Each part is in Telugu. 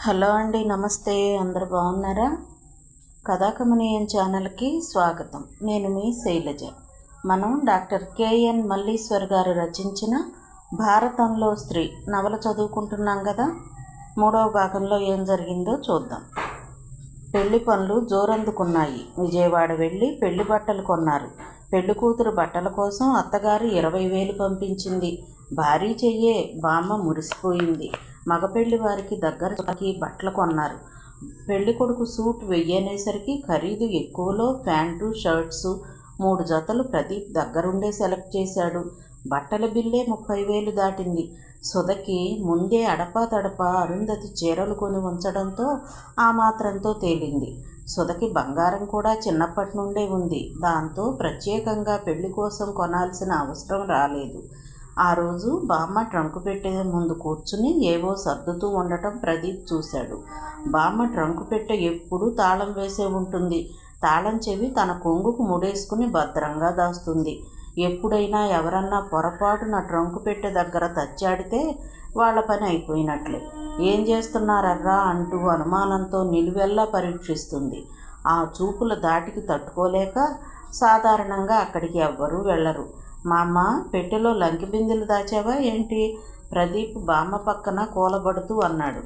హలో అండి, నమస్తే. అందరు బాగున్నారా? కథాకమనీయం ఛానల్కి స్వాగతం. నేను మీ శైలజ. మనం డాక్టర్ కేఎన్ మల్లీశ్వర్ గారు రచించిన భారతంలో స్త్రీ నవల చదువుకుంటున్నాం కదా. 3వ భాగంలో ఏం జరిగిందో చూద్దాం. పెళ్లి పనులు జోరందుకున్నాయి. విజయవాడ వెళ్ళి పెళ్లి బట్టలు కొన్నారు. పెళ్లి కూతురు బట్టల కోసం అత్తగారు 20,000 పంపించింది. భారీ చెయ్యే. బామ్మ మురిసిపోయింది. మగపెళ్లి వారికి దగ్గరకి బట్టలు కొన్నారు. పెళ్లి కొడుకు సూట్ వెయ్యనేసరికి ఖరీదు ఎక్కువలో ప్యాంటు షర్ట్సు 3 జతలు ప్రదీప్ దగ్గరుండే సెలెక్ట్ చేశాడు. బట్టల బిల్లే 30,000 దాటింది. సుధకి ముందే అడపా తడపా అరుంధతి చీరలు కొని ఉంచడంతో ఆ మాత్రంతో తేలింది. సుధకి బంగారం కూడా చిన్నప్పటి నుండే ఉంది. దాంతో ప్రత్యేకంగా పెళ్లి కోసం కొనాల్సిన అవసరం రాలేదు. ఆ రోజు బామ్మ ట్రంకు పెట్టే ముందు కూర్చుని ఏవో సర్దుతూ ఉండటం ప్రదీప్ చూశాడు. బామ్మ ట్రంకు పెట్టె ఎప్పుడూ తాళం వేసే ఉంటుంది. తాళం చెవి తన కొంగుకు ముడేసుకుని భద్రంగా దాస్తుంది. ఎప్పుడైనా ఎవరన్నా పొరపాటున ట్రంకు పెట్టె దగ్గర తచ్చాడితే వాళ్ళ పని అయిపోయినట్లే. ఏం చేస్తున్నారర్రా అంటూ అనుమానంతో నిలువెల్లా పరీక్షిస్తుంది. ఆ చూపుల దాటికి తట్టుకోలేక సాధారణంగా అక్కడికి ఎవ్వరూ వెళ్ళరు. మా అమ్మ పెట్టెలో లంకి బిందెలు దాచావా ఏంటి? ప్రదీప్ బామ్మ పక్కన కూలబడుతూ అన్నాడు.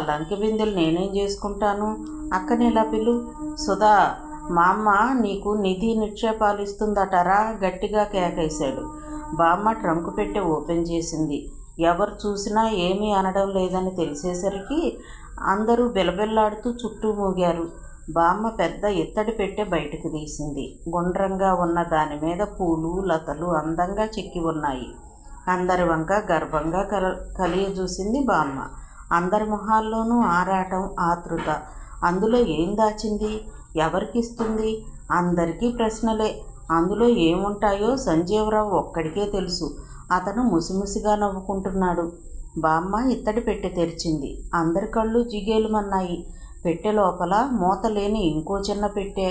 లంకి బిందెలు నేనేం చేసుకుంటాను? అక్కనేలా పిలు. సుధా, మా అమ్మ నీకు నిధి నిక్షేపాలు ఇస్తుందటరా గట్టిగా కేకేశాడు. బామ్మ ట్రంకు పెట్టె ఓపెన్ చేసింది. ఎవరు చూసినా ఏమీ అనడం లేదని తెలిసేసరికి అందరూ బిలబిల్లాడుతూ చుట్టూ మూగారు. బామ్మ పెద్ద ఇత్తడి పెట్టె బయటకు తీసింది. గుండ్రంగా ఉన్న దాని మీద పూలు లతలు అందంగా చెక్కి ఉన్నాయి. అందరి వంక గర్వంగా కలియజూసింది బామ్మ. అందరి మొహాల్లోనూ ఆరాటం, ఆతృత. అందులో ఏం దాచింది? ఎవరికిస్తుంది? అందరికీ ప్రశ్నలే. అందులో ఏముంటాయో సంజీవరావు ఒక్కడికే తెలుసు. అతను ముసిముసిగా నవ్వుకుంటున్నాడు. బామ్మ ఇత్తడి పెట్టె తెరిచింది. అందరి కళ్ళు జిగేలుమన్నాయి. పెట్టె లోపల మూతలేని ఇంకో చిన్న పెట్టె.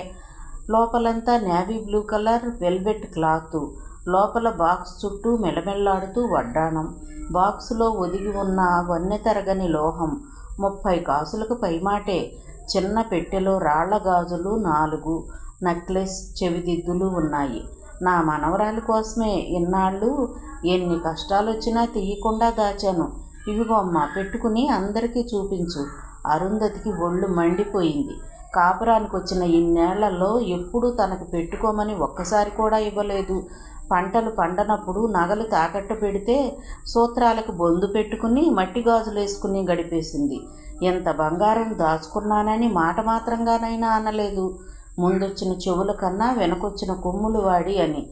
లోపలంతా navy blue colour velvet cloth. లోపల బాక్స్ చుట్టూ మెలమెల్లాడుతూ వడ్డాణం. బాక్సులో ఒదిగి ఉన్న వన్నె తరగని లోహం. 30 కాసులకు పైమాటే. చిన్న పెట్టెలో రాళ్ల గాజులు 4, నెక్లెస్, చెవిదిద్దులు ఉన్నాయి. నా మనవరాలి కోసమే ఇన్నాళ్ళు ఎన్ని కష్టాలొచ్చినా తీయకుండా దాచాను. ఇవిగో అమ్మ, పెట్టుకుని అందరికీ చూపించు. అరుంధతికి ఒళ్ళు మండిపోయింది. కాపురానికి వచ్చిన ఇన్నేళ్లలో ఎప్పుడూ తనకు పెట్టుకోమని ఒక్కసారి కూడా ఇవ్వలేదు. పంటలు పండనప్పుడు నగలు తాకట్టు పెడితే సూత్రాలకు బొందు పెట్టుకుని మట్టి గాజులు వేసుకుని గడిపేసింది. ఎంత బంగారం దాచుకున్నానని మాట మాత్రంగానైనా అనలేదు. ముందొచ్చిన చెవుల కన్నా వెనకొచ్చిన కొమ్ములు వాడి అని.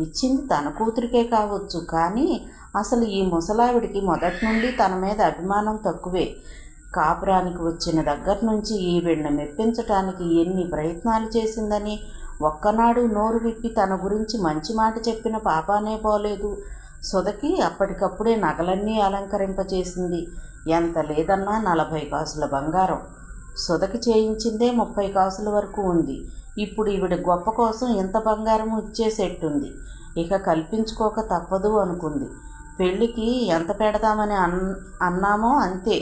ఇచ్చింది తన కూతురికే కావచ్చు, కానీ అసలు ఈ ముసలావిడికి మొదటి నుండి తన మీద అభిమానం తక్కువే. కాపురానికి వచ్చిన దగ్గర నుంచి ఈవిడ్ని మెప్పించటానికి ఎన్ని ప్రయత్నాలు చేసిందని ఒక్కనాడు నోరు విప్పి తన గురించి మంచి మాట చెప్పిన పాపానే పోలేదు. సుధకి అప్పటికప్పుడే నగలన్నీ అలంకరింపచేసింది. ఎంత లేదన్నా 40 కాసుల బంగారం. సుధకి చేయించిందే 30 కాసుల వరకు ఉంది. ఇప్పుడు ఈవిడ గొప్ప కోసం ఇంత బంగారం ఇచ్చేసేట్టుంది. ఇక కల్పించుకోక తప్పదు అనుకుంది. పెళ్ళికి ఎంత పెడదామని అన్నామో అంతే.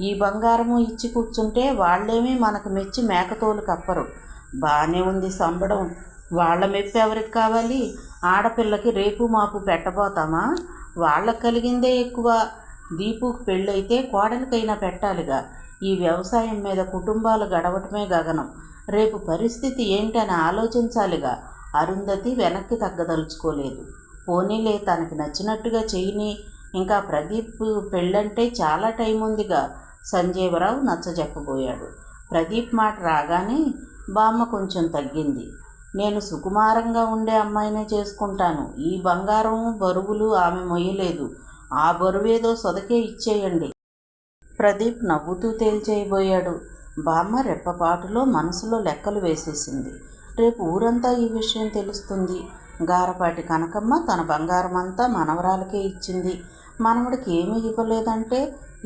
ఈ బంగారము ఇచ్చి కూర్చుంటే వాళ్ళేమీ మనకు మెచ్చి మేకతోలు కప్పరు. బాగానే ఉంది సంబడం. వాళ్ళ మెప్పు ఎవరికి కావాలి? ఆడపిల్లకి రేపు మాపు పెట్టబోతామా? వాళ్ళకు కలిగిందే ఎక్కువ. దీపుకు పెళ్ళైతే కోడలికైనా పెట్టాలిగా. ఈ వ్యవసాయం మీద కుటుంబాలు గడవటమే గగనం. రేపు పరిస్థితి ఏంటని ఆలోచించాలిగా. అరుంధతి వెనక్కి తగ్గదలుచుకోలేదు. పోనీలే, తనకి నచ్చినట్టుగా చెయ్యిని. ఇంకా ప్రదీప్ పెళ్ళంటే చాలా టైం ఉందిగా. సంజీవరావు నచ్చజెప్పబోయాడు. ప్రదీప్ మాట రాగానే బామ్మ కొంచెం తగ్గింది. నేను సుకుమారంగా ఉండే అమ్మాయినే చేసుకుంటాను. ఈ బంగారం బరువులు ఆమె మొయ్యలేదు. ఆ బరువేదో సొదకే ఇచ్చేయండి. ప్రదీప్ నవ్వుతూ తేల్చేయబోయాడు. బామ్మ రెప్పపాటులో మనసులో లెక్కలు వేసేసింది. రేపు ఊరంతా ఈ విషయం తెలుస్తుంది. గారపాటి కనకమ్మ తన బంగారమంతా మనవరాలకే ఇచ్చింది. మనవడికి ఏమీ ఇవ్వలేదంటే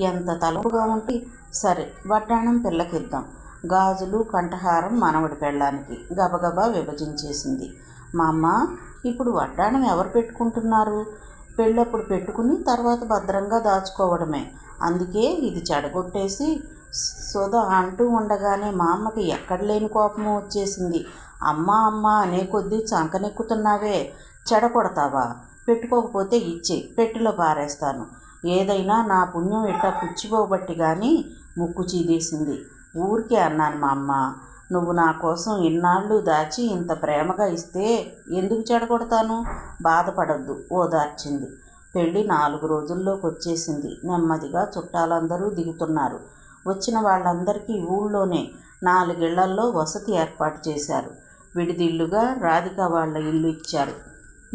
ఎంత తలపుగా ఉంటే. సరే, వడ్డాణం పిల్లకిద్దాం. గాజులు కంఠహారం మనవడి పెళ్ళానికి గబగబా విభజించేసింది. మా అమ్మ, ఇప్పుడు వడ్డాణం ఎవరు పెట్టుకుంటున్నారు? పెళ్ళప్పుడు పెట్టుకుని తర్వాత భద్రంగా దాచుకోవడమే. అందుకే ఇది చెడగొట్టేసి సుధ అంటూ ఉండగానే మా అమ్మకి ఎక్కడ లేని కోపం వచ్చేసింది. అమ్మా అమ్మా అనే కొద్దీ చంకనెక్కుతున్నావే, చెడకొడతావా? పెట్టుకోకపోతే ఇచ్చి పెట్టిలో పారేస్తాను. ఏదైనా నా పుణ్యం ఇట్ట పుచ్చిపోబట్టి కానీ ముక్కు చీదేసింది. ఊరికే అన్నాను మా అమ్మ. నువ్వు నా కోసం ఇన్నాళ్ళు దాచి ఇంత ప్రేమగా ఇస్తే ఎందుకు చెడగొడతాను? బాధపడద్దు ఓదార్చింది. పెళ్ళి 4 రోజుల్లోకి వచ్చేసింది. నెమ్మదిగా చుట్టాలందరూ దిగుతున్నారు. వచ్చిన వాళ్ళందరికీ ఊళ్ళోనే 4 ఇళ్లల్లో వసతి ఏర్పాటు చేశారు. విడిదిల్లుగా రాధిక వాళ్ళ ఇల్లు ఇచ్చారు.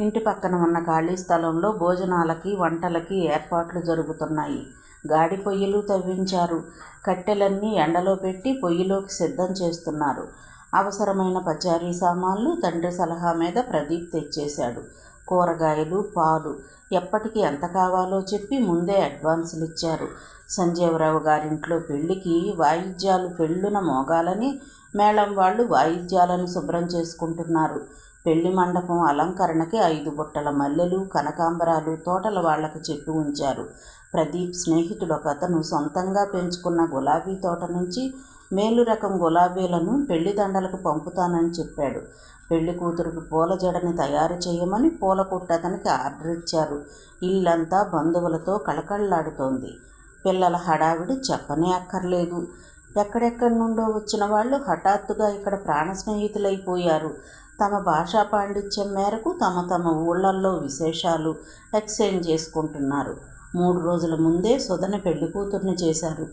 ఇంటి పక్కన ఉన్న ఖాళీ స్థలంలో భోజనాలకి వంటలకి ఏర్పాట్లు జరుగుతున్నాయి. గాడి పొయ్యిలు తవ్వించారు. కట్టెలన్నీ ఎండలో పెట్టి పొయ్యిలోకి సిద్ధం చేస్తున్నారు. అవసరమైన పచారీ సామాన్లు తండ్రి సలహా మీద ప్రదీప్ తెచ్చేశాడు. కూరగాయలు, పాలు ఎప్పటికి ఎంత కావాలో చెప్పి ముందే అడ్వాన్సులు ఇచ్చారు. సంజీవరావు గారింట్లో పెళ్లికి వాయిద్యాలు పెళ్ళున మోగాలని మేళం వాళ్ళు వాయిద్యాలను శుభ్రం చేసుకుంటున్నారు. పెళ్లి మండపం అలంకరణకి 5 బుట్టల మల్లెలు, కనకాంబరాలు తోటల వాళ్లకు చెప్పి ఉంచారు. ప్రదీప్ స్నేహితుడు ఒకతను సొంతంగా పెంచుకున్న గులాబీ తోట నుంచి మేలు రకం గులాబీలను పెళ్లి దండలకు పంపుతానని చెప్పాడు. పెళ్లి కూతురుకు పూల జడని తయారు చేయమని పూల కుట్టతనికి ఆర్డర్ ఇచ్చారు. ఇల్లంతా బంధువులతో కళకళలాడుతోంది. పిల్లల హడావిడి చెప్పనే అక్కర్లేదు. ఎక్కడెక్కడి నుండో వచ్చిన వాళ్ళు హఠాత్తుగా ఇక్కడ ప్రాణ స్నేహితులైపోయారు. తమ భాషా పాండిత్యం మేరకు తమ తమ ఊళ్ళల్లో విశేషాలు ఎక్స్చేంజ్ చేసుకుంటున్నారు. 3 రోజుల ముందే సుధని పెళ్లి కూతుర్ని చేశారు.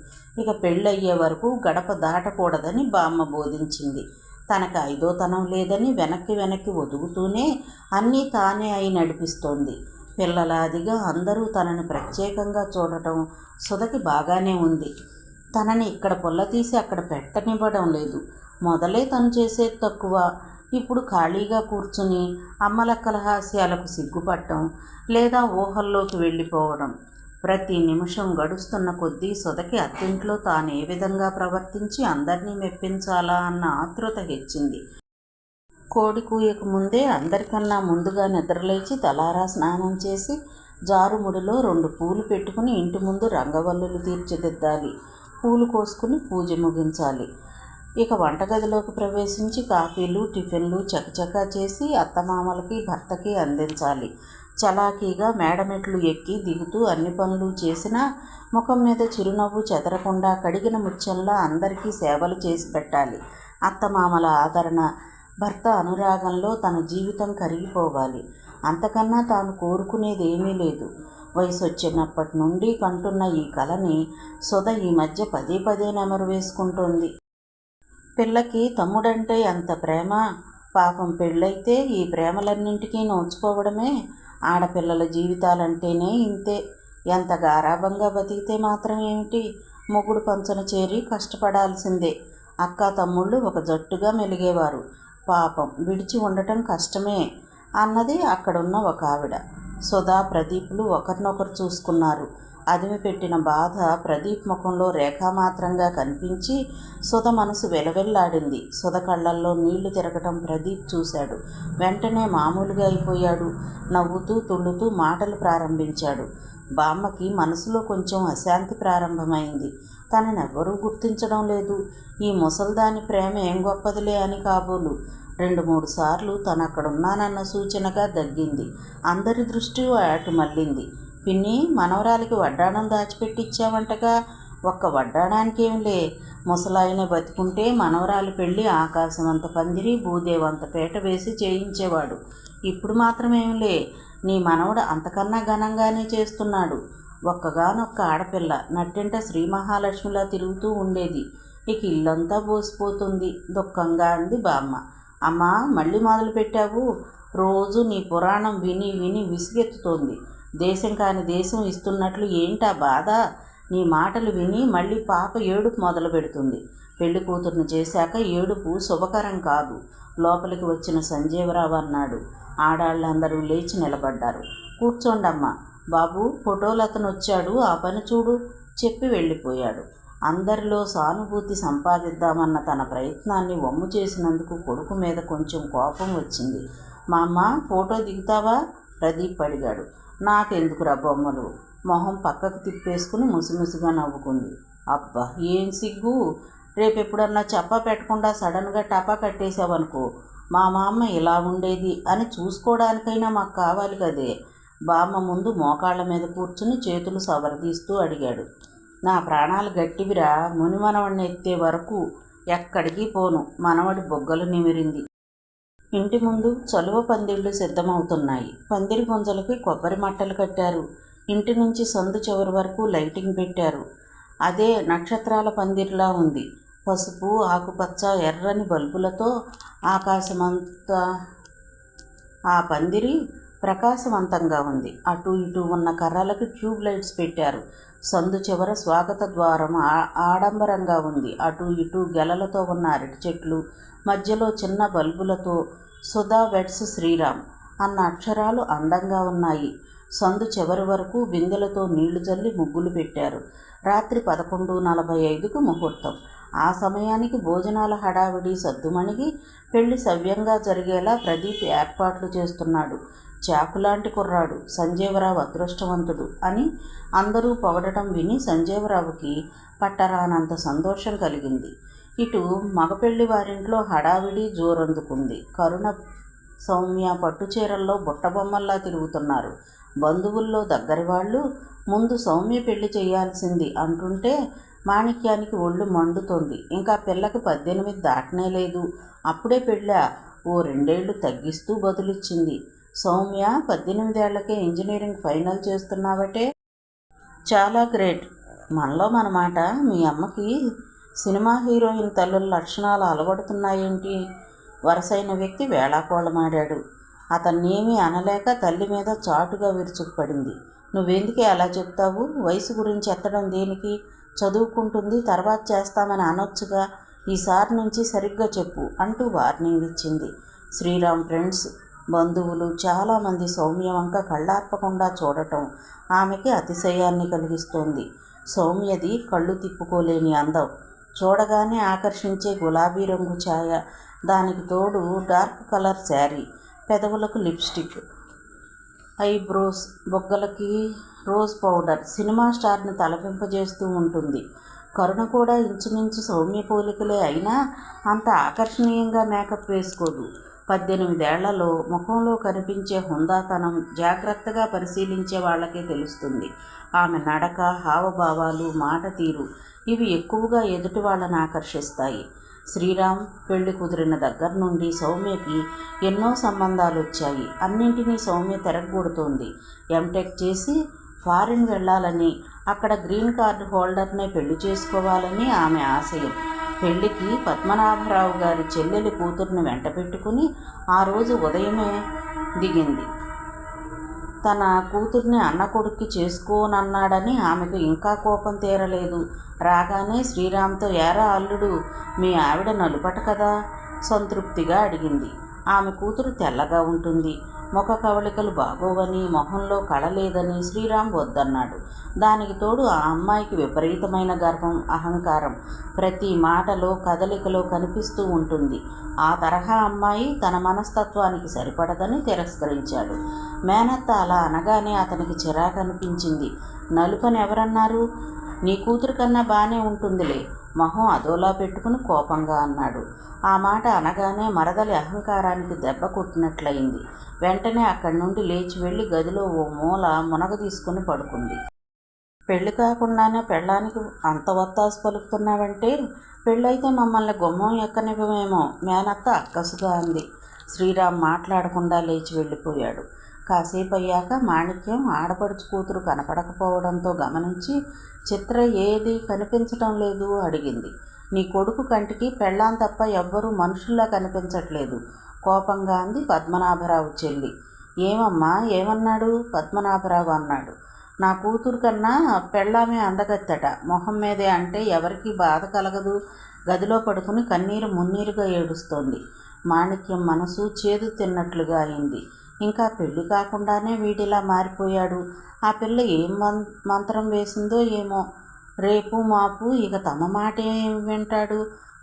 ఇక పెళ్ళయ్యే వరకు గడప దాటకూడదని బామ్మ బోధించింది. తనకు 5వ తనం లేదని వెనక్కి ఒదుగుతూనే అన్నీ తానే అయి నడిపిస్తోంది. పిల్లలాదిగా అందరూ తనని ప్రత్యేకంగా చూడటం సుధకి బాగానే ఉంది. తనని ఇక్కడ పుల్ల తీసి అక్కడ పెట్టనివ్వడం లేదు. మొదలే తను చేసేది తక్కువ. ఇప్పుడు ఖాళీగా కూర్చుని అమ్మలక్కల హాస్యాలకు సిగ్గుపడటం లేదా ఊహల్లోకి వెళ్ళిపోవడం. ప్రతి నిమిషం గడుస్తున్న కొద్దీ సుధకి అత్తింట్లో తాను ఏ విధంగా ప్రవర్తించి అందరినీ మెప్పించాలా అన్న ఆతృత హెచ్చింది. కోడి కూయక ముందే అందరికన్నా ముందుగా నిద్రలేచి తలారా స్నానం చేసి జారుముడిలో 2 పూలు పెట్టుకుని ఇంటి ముందు రంగవల్లులు తీర్చిదిద్దాలి. పూలు కోసుకుని పూజ ముగించాలి. ఇక వంటగదిలోకి ప్రవేశించి కాఫీలు, టిఫిన్లు చకచకా చేసి అత్తమామలకి భర్తకి అందించాలి. చలాకీగా మేడమెట్లు ఎక్కి దిగుతూ అన్ని పనులు చేసినా ముఖం మీద చిరునవ్వు చెదరకుండా కడిగిన ముత్యంలా అందరికీ సేవలు చేసి పెట్టాలి. అత్తమామల ఆదరణ, భర్త అనురాగంలో తన జీవితం కరిగిపోవాలి. అంతకన్నా తాను కోరుకునేది ఏమీ లేదు. వయసు వచ్చినప్పటి నుండి కంటున్న ఈ కలని సుధ ఈ మధ్య పదే నెమరు వేసుకుంటోంది. పిల్లకి తమ్ముడంటే అంత ప్రేమ. పాపం పెళ్ళైతే ఈ ప్రేమలన్నింటికీ నోచుకోవడమే. ఆడపిల్లల జీవితాలంటేనే ఇంతే. ఎంత గారాబంగా బతికితే మాత్రం ఏమిటి, మొగుడు పంచన చేరి కష్టపడాల్సిందే. అక్క తమ్ముళ్ళు ఒక జట్టుగా మెలిగేవారు. పాపం విడిచి ఉండటం కష్టమే అన్నది అక్కడున్న ఒక ఆవిడ. సుధా, ప్రదీప్లు ఒకరినొకరు చూసుకున్నారు. అదిమి పెట్టిన బాధ ప్రదీప్ ముఖంలో రేఖామాత్రంగా కనిపించి సుధ మనసు వెలవెల్లాడింది. సుధ కళ్ళల్లో నీళ్లు తిరగటం ప్రదీప్ చూశాడు. వెంటనే మామూలుగా అయిపోయాడు. నవ్వుతూ తుళ్ళుతూ మాటలు ప్రారంభించాడు. బామ్మకి మనసులో కొంచెం అశాంతి ప్రారంభమైంది. తననెవ్వరూ గుర్తించడం లేదు. ఈ ముసల్దాని ప్రేమ ఏం గొప్పదిలే అని కాబోలు. 2-3 సార్లు తనక్కడున్నానన్న సూచనగా దగ్గింది. అందరి దృష్టి అటు మళ్ళింది. పిన్ని, మనవరాలికి వడ్డాణం దాచిపెట్టిచ్చావంటగా. ఒక్క వడ్డాణానికేంలే, ముసలాయనే బతికుంటే మనవరాలి పెళ్ళి ఆకాశమంత పందిరి, భూదేవంత పీట వేసి చేయించేవాడు. ఇప్పుడు మాత్రమేంలే, నీ మనవడు అంతకన్నా ఘనంగానే చేస్తున్నాడు. ఒక్కగానొక్క ఆడపిల్ల నట్టింట శ్రీ మహాలక్ష్మిలా తిరుగుతూ ఉండేది. ఇక ఇల్లంతా బోసిపోతుంది దుఃఖంగా అంది బామ్మ. అమ్మా, మళ్ళీ మొదలు పెట్టావు. రోజు నీ పురాణం విని విని విసిగెత్తుతోంది. దేశం కాని దేశం ఇస్తున్నట్లు ఏంటా బాధ? నీ మాటలు విని మళ్ళీ పాప ఏడుపు మొదలు పెడుతుంది. పెళ్లి కూతుర్ని చేశాక ఏడుపు శుభకరం కాదు. లోపలికి వచ్చిన సంజీవరావు అన్నాడు. ఆడాళ్ళందరూ లేచి నిలబడ్డారు. కూర్చోండమ్మా బాబు, ఫోటోలు అతను వచ్చాడు, ఆ పని చూడు చెప్పి వెళ్ళిపోయాడు. అందరిలో సానుభూతి సంపాదిద్దామన్న తన ప్రయత్నాన్ని వమ్ము చేసినందుకు కొడుకు మీద కొంచెం కోపం వచ్చింది. మా అమ్మ, ఫోటో దిగుతావా? ప్రదీప్ అడిగాడు. నాకెందుకురా బొమ్మలు, మొహం పక్కకు తిప్పేసుకుని ముసిముసిగా నవ్వుకుంది. అబ్బా ఏం సిగ్గు! రేపు ఎప్పుడన్నా చెప్పా పెట్టకుండా సడన్గా టపా కట్టేసావనుకో, మా మామ ఇలా ఉండేది అని చూసుకోవడానికైనా మాకు కావాలి కదే. బామ్మ ముందు మోకాళ్ళ మీద కూర్చుని చేతులు సవరదీస్తూ అడిగాడు. నా ప్రాణాలు గట్టివిరా, ముని మనవడిని ఎత్తే వరకు ఎక్కడికి పోను. మనవడి బొగ్గలు నిమిరింది. ఇంటి ముందు చలువ పందిళ్ళు సిద్ధమవుతున్నాయి. పందిరి గుంజలకి కొబ్బరి మట్టలు కట్టారు. ఇంటి నుంచి సందు చివరి వరకు లైటింగ్ పెట్టారు. అదే నక్షత్రాల పందిరిలా ఉంది. పసుపు, ఆకుపచ్చ, ఎర్రని బల్బులతో ఆకాశమంతా ఆ పందిరి ప్రకాశవంతంగా ఉంది. అటు ఇటు ఉన్న కర్రలకి ట్యూబ్ లైట్స్ పెట్టారు. సందు చివర స్వాగత ద్వారం ఆడంబరంగా ఉంది. అటు ఇటు గెలలతో ఉన్న అరటి చెట్లు, మధ్యలో చిన్న బల్బులతో సుధా వెడ్స్ శ్రీరామ్ అన్న అక్షరాలు అందంగా ఉన్నాయి. సందు చివరి వరకు బిందెలతో నీళ్లు జల్లి ముగ్గులు పెట్టారు. రాత్రి 11:45కు ముహూర్తం. ఆ సమయానికి భోజనాల హడావిడి సద్దుమణిగి పెళ్లి సవ్యంగా జరిగేలా ప్రదీప్ ఏర్పాట్లు చేస్తున్నాడు. చాకులాంటి కుర్రాడు, సంజీవరావు అదృష్టవంతుడు అని అందరూ పొగడటం విని సంజీవరావుకి పట్టరానంత సంతోషం కలిగింది. ఇటు మగపెళ్లి వారింట్లో హడావిడి జోరందుకుంది. కరుణ, సౌమ్య పట్టుచీరల్లో బుట్టబొమ్మల్లా తిరుగుతున్నారు. బంధువుల్లో దగ్గరి వాళ్ళు ముందు సౌమ్య పెళ్లి చేయాల్సింది అంటుంటే మాణిక్యానికి ఒళ్ళు మండుతోంది. ఇంకా పిల్లకి 18 దాటనే లేదు, అప్పుడే పెళ్ళా? ఓ 2 ఏళ్లు తగ్గిస్తూ బదులిచ్చింది. సౌమ్య 18 ఏళ్లకే ఇంజనీరింగ్ ఫైనల్ చేస్తున్నావటే, చాలా గ్రేట్. మనలో మన మాట. మీ అమ్మకి సినిమా హీరోయిన్ తల్లుల లక్షణాలు అలవడుతున్నాయేంటి? వరసైన వ్యక్తి వేళాకోళమాడాడు. అతన్నేమీ అనలేక తల్లి మీద చాటుగా విరుచుకుపడింది. నువ్వెందుకే అలా చెప్తావు? వయసు గురించి ఎత్తడం దేనికి? చదువుకుంటుంది, తర్వాత చేస్తామని అనొచ్చుగా. ఈసారి నుంచి సరిగ్గా చెప్పు అంటూ వార్నింగ్ ఇచ్చింది. శ్రీరామ్ ఫ్రెండ్స్, బంధువులు చాలామంది సౌమ్య వంక కళ్ళార్పకుండా చూడటం ఆమెకి అతిశయాన్ని కలిగిస్తోంది. సౌమ్యది కళ్ళు తిప్పుకోలేని అందం, చూడగానే ఆకర్షించే గులాబీ రంగు ఛాయ, దానికి తోడు డార్క్ కలర్ శారీ, పెదవులకు లిప్స్టిక్, ఐబ్రోస్, బొగ్గలకి రోజ్ పౌడర్ సినిమా స్టార్ని తలపింపజేస్తూ ఉంటుంది. కరుణ కూడా ఇంచుమించు సౌమ్య పోలికలే అయినా అంత ఆకర్షణీయంగా మేకప్ వేసుకోదు. 18 ఏళ్లలో ముఖంలో కనిపించే హుందాతనం జాగ్రత్తగా పరిశీలించే వాళ్ళకే తెలుస్తుంది. ఆమె నడక, హావభావాలు, మాట తీరు ఇవి ఎక్కువగా ఎదుటి వాళ్ళని ఆకర్షిస్తాయి. శ్రీరామ్ పెళ్లి కుదిరిన దగ్గర నుండి సౌమ్యకి ఎన్నో సంబంధాలు వచ్చాయి. అన్నింటినీ సౌమ్య తిరగొడుతోంది. ఎంటెక్ చేసి ఫారిన్ వెళ్ళాలని, అక్కడ గ్రీన్ కార్డు హోల్డర్నే పెళ్లి చేసుకోవాలని ఆమె ఆశయం. పెళ్లికి పద్మనాభరావు గారి చెల్లెలి కూతుర్ని వెంట పెట్టుకుని ఆ రోజు ఉదయమే దిగింది. తన కూతుర్ని అన్న కొడుక్కి చేసుకోనన్నాడని ఆమెకు ఇంకా కోపం తీరలేదు. రాగానే శ్రీరామ్తో, ఏరా అల్లుడు, మీ ఆవిడ నలుపట కదా? సంతృప్తిగా అడిగింది. ఆమె కూతురు తెల్లగా ఉంటుంది, ముఖ కవళికలు బాగోవని, మొహంలో కళ లేదని శ్రీరామ్ వద్దన్నాడు. దానికి తోడు ఆ అమ్మాయికి విపరీతమైన గర్వం, అహంకారం ప్రతి మాటలో, కదలికలో కనిపిస్తూ ఉంటుంది. ఆ తరహా అమ్మాయి తన మనస్తత్వానికి సరిపడదని తిరస్కరించాడు. మేనత్త అలా అనగానే అతనికి చిరాకనిపించింది. నలుపని ఎవరన్నారు? నీ కూతురు కన్నా బాగానే ఉంటుందిలే, మొహం అదోలా పెట్టుకుని కోపంగా అన్నాడు. ఆ మాట అనగానే మరదలి అహంకారానికి దెబ్బ కొట్టినట్లయింది. వెంటనే అక్కడి నుండి లేచి వెళ్ళి గదిలో ఓ మూల మునగ తీసుకుని పడుకుంది. పెళ్లి కాకుండానే పెళ్ళానికి అంత ఒత్తాసు పలుకుతున్నావంటే, పెళ్ళైతే మమ్మల్ని గుమ్మం ఎక్కనివ్వమేమో, మేనత్త అక్కసుగా అంది. శ్రీరామ్ మాట్లాడకుండా లేచి వెళ్ళిపోయాడు. కాసేపు అయ్యాక మాణిక్యం ఆడపడుచు కూతురు కనపడకపోవడంతో గమనించి, చిత్ర ఏది కనిపించటం లేదు అడిగింది. నీ కొడుకు కంటికి పెళ్ళాం తప్ప ఎవ్వరూ మనుషుల్లా కనిపించట్లేదు, కోపంగా అంది పద్మనాభరావు చెల్లి. ఏమమ్మా, ఏమన్నాడు? పద్మనాభరావు అన్నాడు. నా కూతురు కన్నా పెళ్ళామే అందగత్తెట, మొహం మీదే అంటే ఎవరికీ బాధ కలగదు. గదిలో పడుకుని కన్నీరు మున్నీరుగా ఏడుస్తోంది. మాణిక్యం మనసు చేదు తిన్నట్లుగా అయింది. ఇంకా పెళ్లి కాకుండానే వీడిలా మారిపోయాడు. ఆ పిల్ల ఏం మంత్రం వేసిందో ఏమో. రేపు మాపు ఇక తమ మాట ఏం వింటాడు?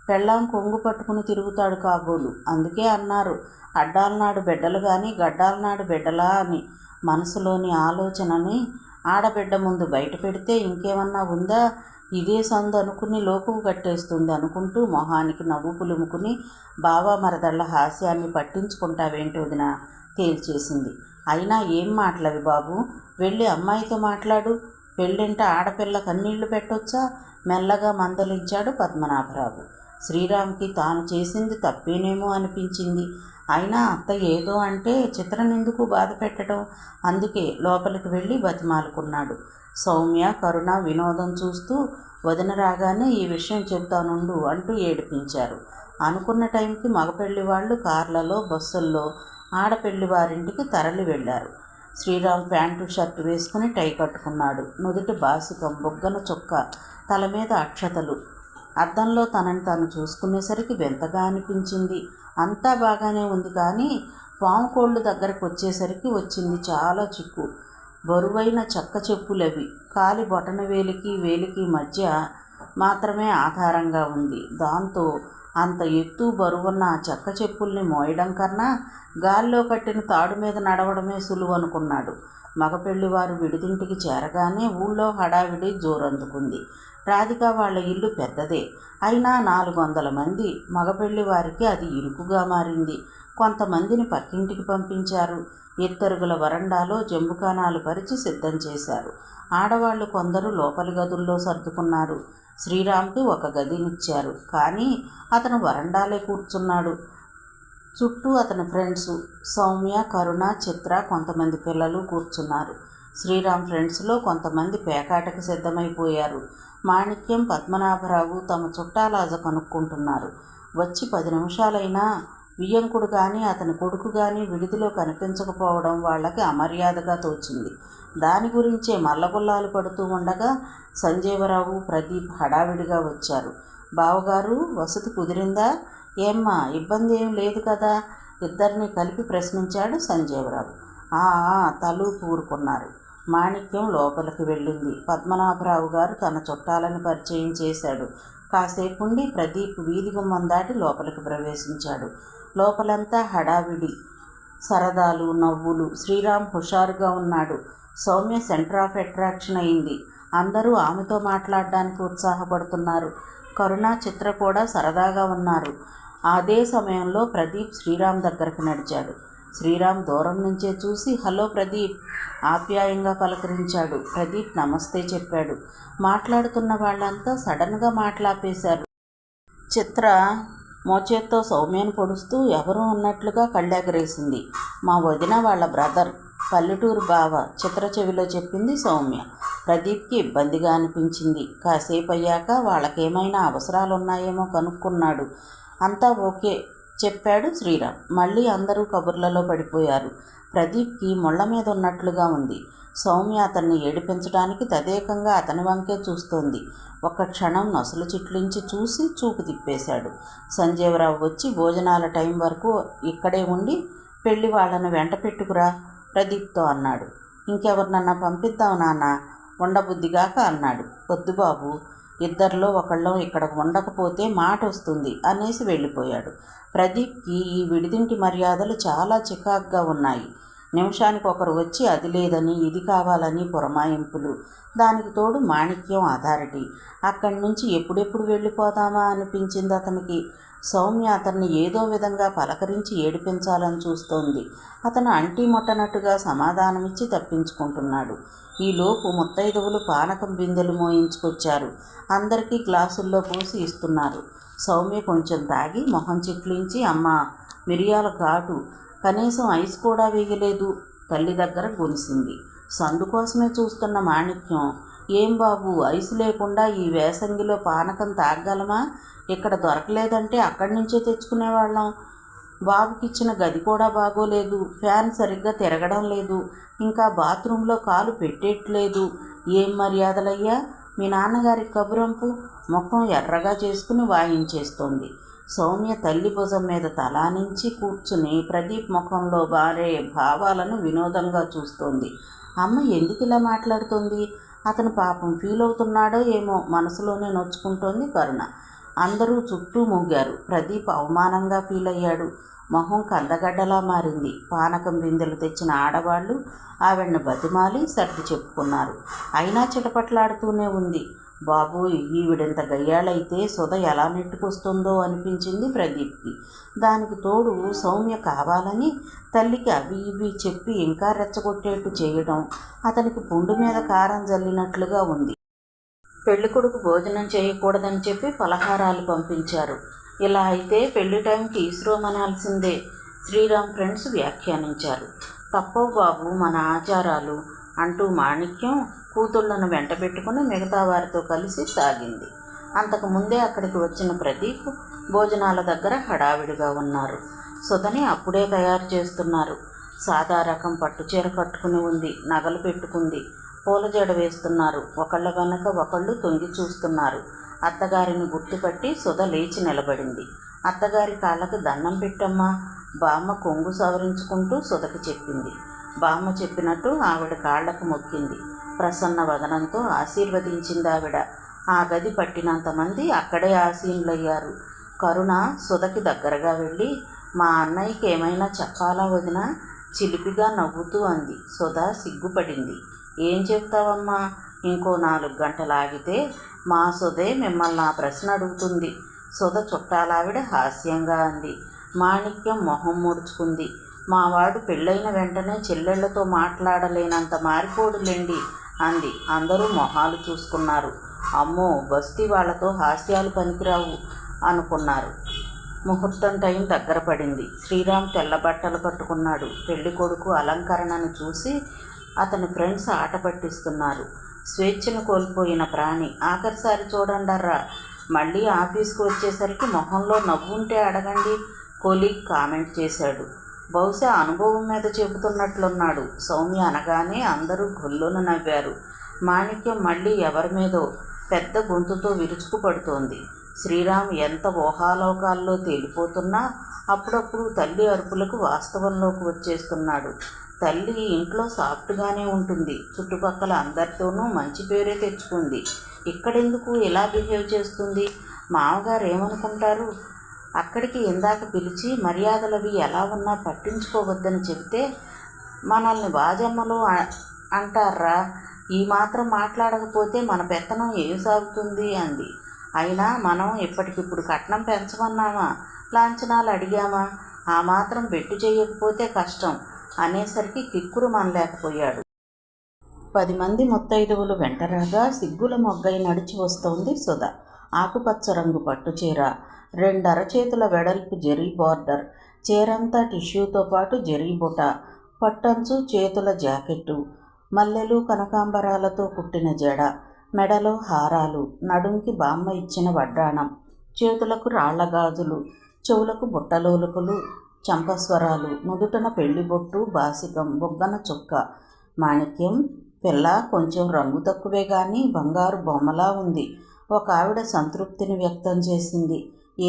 పెళ్ళాం కొంగు పట్టుకుని తిరుగుతాడు కాబోలు. అందుకే అన్నారు, అడ్డాలనాడు బిడ్డలు కానీ గడ్డాలనాడు బిడ్డలా అని. మనసులోని ఆలోచనని ఆడబిడ్డ ముందు బయట పెడితే ఇంకేమన్నా ఉందా? ఇదే సందు అనుకుని లోకువు కట్టేస్తుంది అనుకుంటూ మొహానికి నవ్వు పులుముకుని బావా మరదళ్ళ హాస్యాన్ని పట్టించుకుంటావేంటి వదినా తేల్చేసింది. అయినా ఏం మాటలవి బాబు, వెళ్ళి అమ్మాయితో మాట్లాడు, పెళ్ళింట ఆడపిల్ల కన్నీళ్లు పెట్టొచ్చా? మెల్లగా మందలించాడు పద్మనాభరావు. శ్రీరామ్కి తాను చేసింది తప్పేనేమో అనిపించింది. అయినా అత్త ఏదో అంటే చిత్రనెందుకు బాధ పెట్టడం? అందుకే లోపలికి వెళ్ళి బతిమాలుకున్నాడు. సౌమ్య, కరుణ వినోదం చూస్తూ వదిన రాగానే ఈ విషయం చెబుతానుండు అంటూ ఏడిపించారు. అనుకున్న టైంకి మగపెళ్లి వాళ్ళు కార్లలో, బస్సుల్లో ఆడపెళ్లి వారింటికి తరలి వెళ్ళారు. శ్రీరామ్ ప్యాంటు షర్టు వేసుకుని టై కట్టుకున్నాడు. నుదుటి బాసికం, బొగ్గన చొక్క, తల మీద అక్షతలు. అద్దంలో తనని తాను చూసుకునేసరికి వింతగా అనిపించింది. అంతా బాగానే ఉంది, కానీ పాము కోళ్ళు దగ్గరకు వచ్చేసరికి వచ్చింది చాలా చిక్కు. బరువైన చెక్క చెప్పులవి. కాలి బొటన వేలికి మధ్య మాత్రమే ఆధారంగా ఉంది. దాంతో అంత ఎత్తు బరువున్న చెక్క చెప్పుల్ని మోయడం కన్నా గాల్లో కట్టిన తాడు మీద నడవడమే సులువు అనుకున్నాడు. మగపెళ్లివారు విడిదింటికి చేరగానే ఊళ్ళో హడావిడి జోరందుకుంది. రాధిక వాళ్ళ ఇల్లు పెద్దదే, అయినా 400 మంది. మగపెళ్లి వారికి అది ఇరుకుగా మారింది. కొంతమందిని పక్కింటికి పంపించారు. ఎత్తరుగుల వరండాలో జంబుకానాలు పరిచి సిద్ధం చేశారు. ఆడవాళ్లు కొందరు లోపలి గదుల్లో సర్దుకున్నారు. శ్రీరామ్కి ఒక గదినిచ్చారు, కానీ అతను వరండాలే కూర్చున్నాడు. చుట్టూ అతని ఫ్రెండ్సు సౌమ్య, కరుణ, చిత్ర, కొంతమంది పిల్లలు కూర్చున్నారు. శ్రీరామ్ ఫ్రెండ్స్లో కొంతమంది పేకాటకి సిద్ధమైపోయారు. మాణిక్యం, పద్మనాభరావు తమ చుట్టాలాజ కనుక్కుంటున్నారు. వచ్చి 10 నిమిషాలైనా వియ్యంకుడు కానీ అతని కొడుకు కానీ విడిదిలో కనిపించకపోవడం వాళ్లకి అమర్యాదగా తోచింది. దాని గురించే మల్లగుల్లాలు పడుతూ ఉండగా సంజీవరావు, ప్రదీప్ హడావిడిగా వచ్చారు. బావగారు, వసతి కుదిరిందా? ఏమ్మా, ఇబ్బంది ఏం లేదు కదా? ఇద్దరిని కలిపి ప్రశ్నించాడు సంజీవరావు. తలు పూరుకున్నారు. మాణిక్యం లోపలికి వెళ్ళింది. పద్మనాభరావు గారు తన చుట్టాలని పరిచయం చేశాడు. కాసేపుండి ప్రదీప్ వీధి గుమ్మం దాటి లోపలికి ప్రవేశించాడు. లోపలంతా హడావిడి, సరదాలు, నవ్వులు. శ్రీరామ్ హుషారుగా ఉన్నాడు. సౌమ్య సెంటర్ ఆఫ్ అట్రాక్షన్ అయింది. అందరూ ఆమెతో మాట్లాడడానికి ఉత్సాహపడుతున్నారు. కరుణ, చిత్ర కూడా సరదాగా ఉన్నారు. అదే సమయంలో ప్రదీప్ శ్రీరామ్ దగ్గరకు నడిచాడు. శ్రీరామ్ దూరం నుంచే చూసి హలో ప్రదీప్ ఆప్యాయంగా పలకరించాడు. ప్రదీప్ నమస్తే చెప్పాడు. మాట్లాడుతున్న వాళ్ళంతా సడన్గా మాట్లాపేశారు. చిత్ర మోచేత్తో సౌమ్యను పొడుస్తూ ఎవరూ అన్నట్లుగా కళ్ళెగరేసింది. మా వదిన వాళ్ళ బ్రదర్, పల్లెటూరు బావ, చిత్ర చెవిలో చెప్పింది సౌమ్య. ప్రదీప్కి ఇబ్బందిగా అనిపించింది. కాసేపు అయ్యాక వాళ్ళకేమైనా అవసరాలున్నాయేమో కనుక్కున్నాడు. అంతా ఓకే చెప్పాడు శ్రీరామ్. మళ్ళీ అందరూ కబుర్లలో పడిపోయారు. ప్రదీప్కి ముళ్ళ మీద ఉన్నట్లుగా ఉంది. సౌమ్య అతన్ని ఏడిపించడానికి తదేకంగా అతని వంకే చూస్తోంది. ఒక్క క్షణం నొసలు చిట్లించి చూసి చూపు తిప్పేశాడు. సంజీవరావు వచ్చి భోజనాల టైం వరకు ఇక్కడే ఉండి పెళ్లి వాళ్ళను వెంట పెట్టుకురా ప్రదీప్తో అన్నాడు. ఇంకెవరినన్నా పంపిద్దాం నాన్న, ఉండబుద్ధిగాక అన్నాడు. వద్దు బాబు, ఇద్దరిలో ఒకళ్ళం ఇక్కడ ఉండకపోతే మాట వస్తుంది అనేసి వెళ్ళిపోయాడు. ప్రదీప్కి ఈ విడిదింటి మర్యాదలు చాలా చికాగ్గా ఉన్నాయి. నిమిషానికి ఒకరు వచ్చి అది లేదని ఇది కావాలని పురమాయింపులు. దానికి తోడు మాణిక్యం అథారిటీ. అక్కడి నుంచి ఎప్పుడెప్పుడు వెళ్ళిపోదామా అనిపించింది అతనికి. సౌమ్య అతన్ని ఏదో విధంగా పలకరించి ఏడిపించాలని చూస్తోంది. అతను అంటీ ముట్టనట్టుగా సమాధానమిచ్చి తప్పించుకుంటున్నాడు. ఈలోపు ముత్తైదువులు పానకం బిందెలు మోయించుకొచ్చారు. అందరికీ గ్లాసుల్లో పోసి ఇస్తున్నారు. సౌమ్య కొంచెం తాగి మొహం చిట్లించి అమ్మా, మిరియాల ఘాటు, కనీసం ఐస్ కూడా వేయలేదు తల్లి దగ్గర గొనిసింది. సందు కోసమే చూస్తున్న మాణిక్యం, ఏం బాబు, ఐసు లేకుండా ఈ వేసంగిలో పానకం తాగగలమా? ఇక్కడ దొరకలేదంటే అక్కడి నుంచే తెచ్చుకునేవాళ్ళం. బాబుకిచ్చిన గది కూడా బాగోలేదు, ఫ్యాన్ సరిగ్గా తిరగడం లేదు, ఇంకా బాత్రూంలో కాలు పెట్టేట్లేదు. ఏం మర్యాదలయ్యా? మీ నాన్నగారి కబురంపు. ముఖం ఎర్రగా చేసుకుని వాయించేస్తోంది. సౌమ్య తల్లి భుజం మీద తలానించి కూర్చుని ప్రదీప్ ముఖంలో బారే భావాలను వినోదంగా చూస్తోంది. అమ్మ ఎందుకు ఇలా మాట్లాడుతోంది? అతను పాపం ఫీల్ అవుతున్నాడో ఏమో మనసులోనే నొచ్చుకుంటోంది కరుణ. అందరూ చుట్టూ మూగారు. ప్రదీప్ అవమానంగా ఫీల్ అయ్యాడు. మొహం కందగడ్డలా మారింది. పానకం బిందెలు తెచ్చిన ఆడవాళ్లు ఆవిడ్ని బతిమాలి సర్ది చెప్పుకున్నారు. అయినా చిటపట్లాడుతూనే ఉంది. బాబు, ఈవిడెంత గయ్యాళైతే సుధ ఎలా నెట్టుకొస్తుందో అనిపించింది ప్రదీప్కి. దానికి తోడు సౌమ్య కావాలని తల్లికి అవి ఇవి చెప్పి ఇంకా రెచ్చగొట్టేట్టు చేయడం అతనికి పుండు మీద కారం జల్లినట్లుగా ఉంది. పెళ్ళికొడుకు భోజనం చేయకూడదని చెప్పి పలహారాలు పంపించారు. ఇలా అయితే పెళ్లి టైంకి ఇస్రోమనాల్సిందే, శ్రీరామ్ ఫ్రెండ్స్ వ్యాఖ్యానించారు. తప్పవు బాబు మన ఆచారాలు అంటూ మాణిక్యం కూతుళ్లను వెంటబెట్టుకుని మిగతా వారితో కలిసి సాగింది. అంతకుముందే అక్కడికి వచ్చిన ప్రదీప్ భోజనాల దగ్గర హడావిడిగా ఉన్నారు. సుధని అప్పుడే తయారు చేస్తున్నారు. సాదా రకం పట్టుచీర కట్టుకుని ఉంది, నగలు పెట్టుకుంది, పూల జడ వేస్తున్నారు. ఒకళ్ళ వెనక ఒకళ్ళు తొంగి చూస్తున్నారు. అత్తగారిని గుర్తుపట్టి సుధ లేచి నిలబడింది. అత్తగారి కాళ్ళకి దండం పెట్టమ్మా, బామ్మ కొంగు సవరించుకుంటూ సుధకి చెప్పింది. బామ్మ చెప్పినట్టు ఆవిడ కాళ్లకు మొక్కింది. ప్రసన్న వదనంతో ఆశీర్వదించింది ఆవిడ. ఆ గది పట్టినంతమంది అక్కడే ఆసీనులయ్యారు. కరుణ సుధకి దగ్గరగా వెళ్ళి, మా అన్నయ్యకి ఏమైనా చెప్పాలా వదినా? చిలిపిగా నవ్వుతూ అంది. సుధ సిగ్గుపడింది. ఏం చెప్తావమ్మా? ఇంకో 4 గంటలు ఆగితే మా సుధే మిమ్మల్ని ఆ ప్రశ్న అడుగుతుంది. సుధ చుట్టాలావిడ హాస్యంగా అంది. మాణిక్యం మొహం ముడుచుకుంది. మావాడు పెళ్ళైన వెంటనే చెల్లెళ్లతో మాట్లాడలేనంత మారిపోడులేండి అంది. అందరూ మొహాలు చూసుకున్నారు. అమ్మో, బస్తీ వాళ్లతో హాస్యాలు పనికిరావు అనుకున్నారు. ముహూర్తం టైం దగ్గర పడింది. శ్రీరామ్ తెల్ల బట్టలు కట్టుకున్నాడు. పెళ్లి కొడుకు అలంకరణను చూసి అతని ఫ్రెండ్స్ ఆట పట్టిస్తున్నారు. స్వేచ్ఛను కోల్పోయిన ప్రాణి. ఆఖరిసారి చూడండర్రా. మళ్ళీ ఆఫీస్కి వచ్చేసరికి మొహంలో నవ్వుంటే అడగండి, కొలీగ్ కామెంట్ చేశాడు. బహుశా అనుభవం మీద చెబుతున్నట్లున్నాడు. సౌమ్య అనగానే అందరూ గొల్లున నవ్వారు. మాణిక్యం మళ్ళీ ఎవరి మీదో పెద్ద గొంతుతో విరుచుకుపడుతోంది. శ్రీరామ్ ఎంత ఊహాలోకాల్లో తేలిపోతున్నా అప్పుడప్పుడు తల్లి అరుపులకు వాస్తవంలోకి వచ్చేస్తున్నాడు. తల్లి ఇంట్లో సాఫ్ట్గానే ఉంటుంది. చుట్టుపక్కల అందరితోనూ మంచి పేరే తెచ్చుకుంది. ఇక్కడెందుకు ఇలా బిహేవ్ చేస్తుంది? మామగారు ఏమనుకుంటారు? అక్కడికి ఇందాక పిలిచి మర్యాదలవి ఎలా ఉన్నా పట్టించుకోవద్దని చెబితే మనల్ని వాజమ్మలు అంటారా? ఈ మాత్రం మాట్లాడకపోతే మన పెత్తనం ఏం సాగుతుంది అంది. అయినా మనం ఇప్పటికిప్పుడు కట్నం పెంచమన్నామా, లాంఛనాలు అడిగామా? ఆ మాత్రం బెట్టు చేయకపోతే కష్టం అనేసరికి కిక్కురు మనలేకపోయాడు. 10 మంది ముత్తైదువులు వెంటరాగా సిగ్గుల మొగ్గై నడిచి వస్తోంది సుధ. ఆకుపచ్చ రంగు పట్టుచీర, 2 అరచేతుల వెడల్పు జరీ బార్డర్, చీరంతా టిష్యూతో పాటు జరీ బుట, పట్టంచు చేతుల జాకెట్టు, మల్లెలు కనకాంబరాలతో కుట్టిన జడ, మెడలో హారాలు, నడుంకి బామ్మ ఇచ్చిన వడ్డాణం, చేతులకు రాళ్ల గాజులు, చెవులకు బుట్టలోలుపులు, చంపస్వరాలు, నుదుటన పెళ్లి బొట్టు, బాసికం, బొగ్గన చుక్క. మాణిక్యం, పిల్ల కొంచెం రంగు తక్కువే గాని బంగారు బొమ్మలా ఉంది. ఒక ఆవిడ సంతృప్తిని వ్యక్తం చేసింది.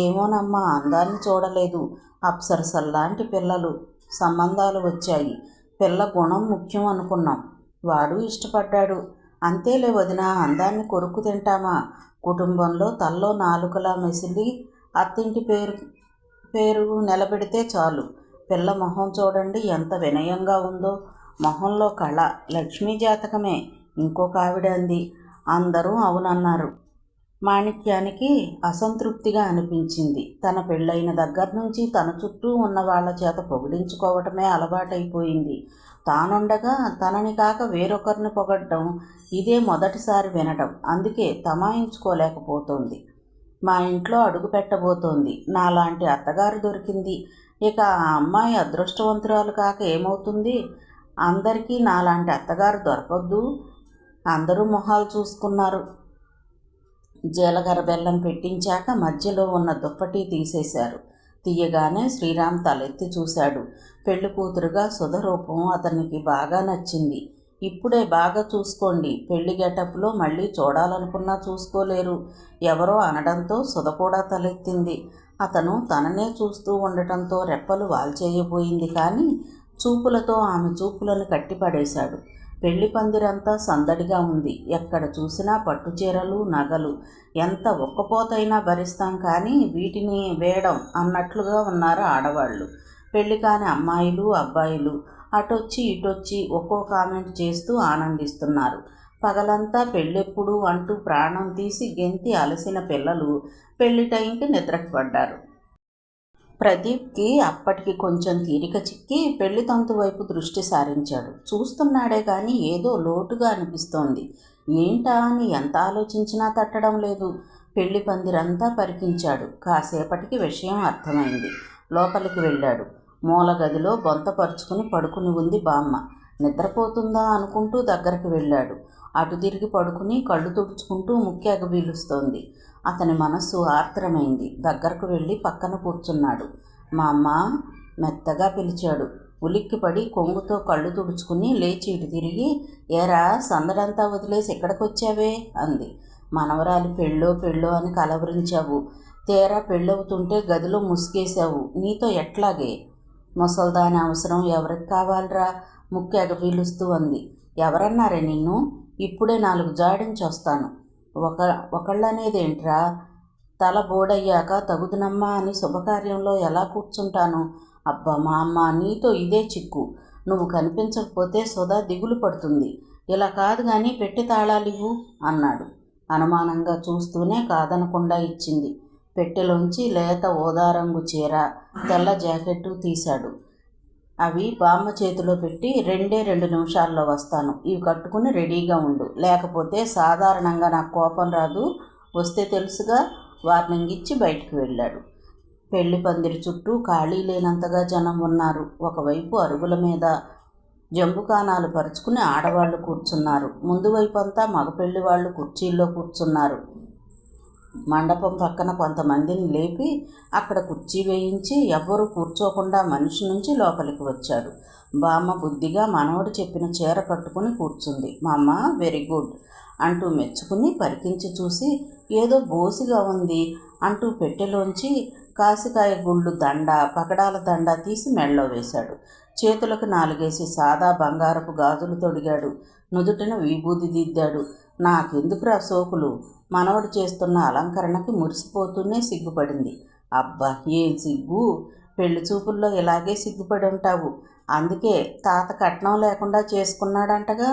ఏమోనమ్మా, అందాన్ని చూడలేదు. అప్సరసల్లాంటి పిల్లలు సంబంధాలు వచ్చాయి. పిల్ల గుణం ముఖ్యం అనుకున్నాం. వాడు ఇష్టపడ్డాడు. అంతేలే వదినా, అందాన్ని కొరుకు తింటామా? కుటుంబంలో తల్లో నాలుకలా మెసిలి అత్తింటి పేరు నిలబెడితే చాలు. పిల్ల మొహం చూడండి ఎంత వినయంగా ఉందో. మొహంలో కళ. లక్ష్మీ జాతకమే ఇంకొక ఆవిడ అంది. అందరూ అవునన్నారు. మాణిక్యానికి అసంతృప్తిగా అనిపించింది. తన పెళ్ళైన దగ్గర నుంచి తన చుట్టూ ఉన్న వాళ్ళ చేత పొగిడించుకోవటమే అలవాటైపోయింది. తానుండగా తనని కాక వేరొకరిని పొగడ్డం ఇదే మొదటిసారి వినడం. అందుకే తమాయించుకోలేకపోతోంది. మా ఇంట్లో అడుగు పెట్టబోతోంది. నాలాంటి అత్తగారు దొరికింది. ఇక ఆ అమ్మాయి అదృష్టవంతురాలు కాక ఏమవుతుంది? అందరికీ నాలాంటి అత్తగారు దొరకొద్దు. అందరూ మొహాలు చూసుకున్నారు. జీలకర్ర బెల్లం పెట్టించాక మధ్యలో ఉన్న దుప్పటి తీసేశారు. తీయగానే శ్రీరామ్ తలెత్తి చూశాడు. పెళ్లి కూతురుగా సుధ రూపం అతనికి బాగా నచ్చింది. ఇప్పుడే బాగా చూసుకోండి, పెళ్లి గెటప్లో మళ్ళీ చూడాలనుకున్నా చూసుకోలేరు ఎవరో అనడంతో సుధ కూడా తలెత్తింది. అతను తననే చూస్తూ ఉండటంతో రెప్పలు వాల్చేయబోయింది. కానీ చూపులతో ఆమె చూపులను కట్టిపడేశాడు. పెళ్లి పందిరంతా సందడిగా ఉంది. ఎక్కడ చూసినా పట్టుచీరలు, నగలు. ఎంత ఒక్కపోతైనా భరిస్తాం కానీ వీటిని వేయడం అన్నట్లుగా ఉన్నారు ఆడవాళ్ళు. పెళ్లి కాని అమ్మాయిలు, అబ్బాయిలు అటొచ్చి ఇటొచ్చి ఒక్కో కామెంట్ చేస్తూ ఆనందిస్తున్నారు. పగలంతా పెళ్ళెప్పుడు అంటూ ప్రాణం తీసి గెంతి అలసిన పిల్లలు పెళ్లి టైంకి నిద్రకు పడ్డారు. ప్రదీప్కి అప్పటికి కొంచెం తీరిక చిక్కి పెళ్లి తంతు వైపు దృష్టి సారించాడు. చూస్తున్నాడే కానీ ఏదో లోటుగా అనిపిస్తోంది. ఏంటా అని ఎంత ఆలోచించినా తట్టడం లేదు. పెళ్లి పందిరంతా పరికించాడు. కాసేపటికి విషయం అర్థమైంది. లోపలికి వెళ్ళాడు. మూల గదిలో బొంత పరుచుకుని పడుకుని ఉంది బామ్మ. నిద్రపోతుందా అనుకుంటూ దగ్గరికి వెళ్ళాడు. అటు తిరిగి పడుకుని కళ్ళు తుడుచుకుంటూ ముక్కెగ పీలుస్తోంది. అతని మనస్సు ఆర్ద్రమైంది. దగ్గరకు వెళ్ళి పక్కన కూర్చున్నాడు. మా అమ్మ మెత్తగా పిలిచాడు. ఉలిక్కిపడి కొంగుతో కళ్ళు తుడుచుకుని లేచి ఇటు తిరిగి, ఏరా సందడంతా వదిలేసి ఎక్కడికొచ్చావే అంది. మనవరాలి పెళ్ళో అని కలవరించావు. తీరా పెళ్ళవుతుంటే గదిలో ముసుగేశావు. నీతో ఎట్లాగే? ముసల్దాని అవసరం ఎవరికి కావాలరా? ముక్కు ఎగబీలుస్తూ అంది. ఎవరన్నారే నిన్ను? ఇప్పుడే 4 జాడించొస్తాను. ఒకళ్ళనేదేంట్రా? తల బోడయ్యాక తగుదునమ్మా అని శుభకార్యంలో ఎలా కూర్చుంటాను? అబ్బా మా అమ్మ, నీతో ఇదే చిక్కు. నువ్వు కనిపించకపోతే సుధా దిగులు పడుతుంది. ఇలా కాదు కానీ పెట్టి తాళాలివ్వు అన్నాడు. అనుమానంగా చూస్తూనే కాదనకుండా ఇచ్చింది. పెట్టెలోంచి లేత ఓదారంగు చీర, తెల్ల జాకెట్టు తీశాడు. అవి బామ్మ చేతిలో పెట్టి 2 నిమిషాల్లో వస్తాను. ఇవి కట్టుకుని రెడీగా ఉండు. లేకపోతే సాధారణంగా నాకు కోపం రాదు. వస్తే తెలుసుగా. వార్నింగ్ ఇచ్చి బయటికి వెళ్ళాడు. పెళ్లి పందిరి చుట్టూ ఖాళీ లేనంతగా జనం ఉన్నారు. ఒకవైపు అరుగుల మీద జంబుకానాలు పరుచుకుని ఆడవాళ్లు కూర్చున్నారు. ముందు వైపు అంతా మగపెళ్లి వాళ్ళు కుర్చీల్లో కూర్చున్నారు. మండపం పక్కన కొంతమందిని లేపి అక్కడ కుర్చీ వేయించి ఎవ్వరూ కూర్చోకుండా మనిషి నుంచి లోపలికి వచ్చాడు. బామ్మ బుద్ధిగా మనవడు చెప్పిన చీర కట్టుకుని కూర్చుంది. మా అమ్మ వెరీ గుడ్ అంటూ మెచ్చుకుని పరికించి చూసి, ఏదో బోసిగా ఉంది అంటూ పెట్టెలోంచి కాసికాయ గుళ్ళు దండ, పకడాల దండ తీసి మెళ్ళో వేశాడు. చేతులకు 4 సాదా బంగారపు గాజులు తొడిగాడు. నుదుటిన విభూది దిద్దాడు. నాకెందుకురా సోకులు? మనవడు చేస్తున్న అలంకరణకి మురిసిపోతూనే సిగ్గుపడింది. అబ్బా ఏం సిగ్గు! పెళ్లి చూపుల్లో ఇలాగే సిగ్గుపడి ఉంటావు. అందుకే తాత కట్నం లేకుండా చేసుకున్నాడంటగా.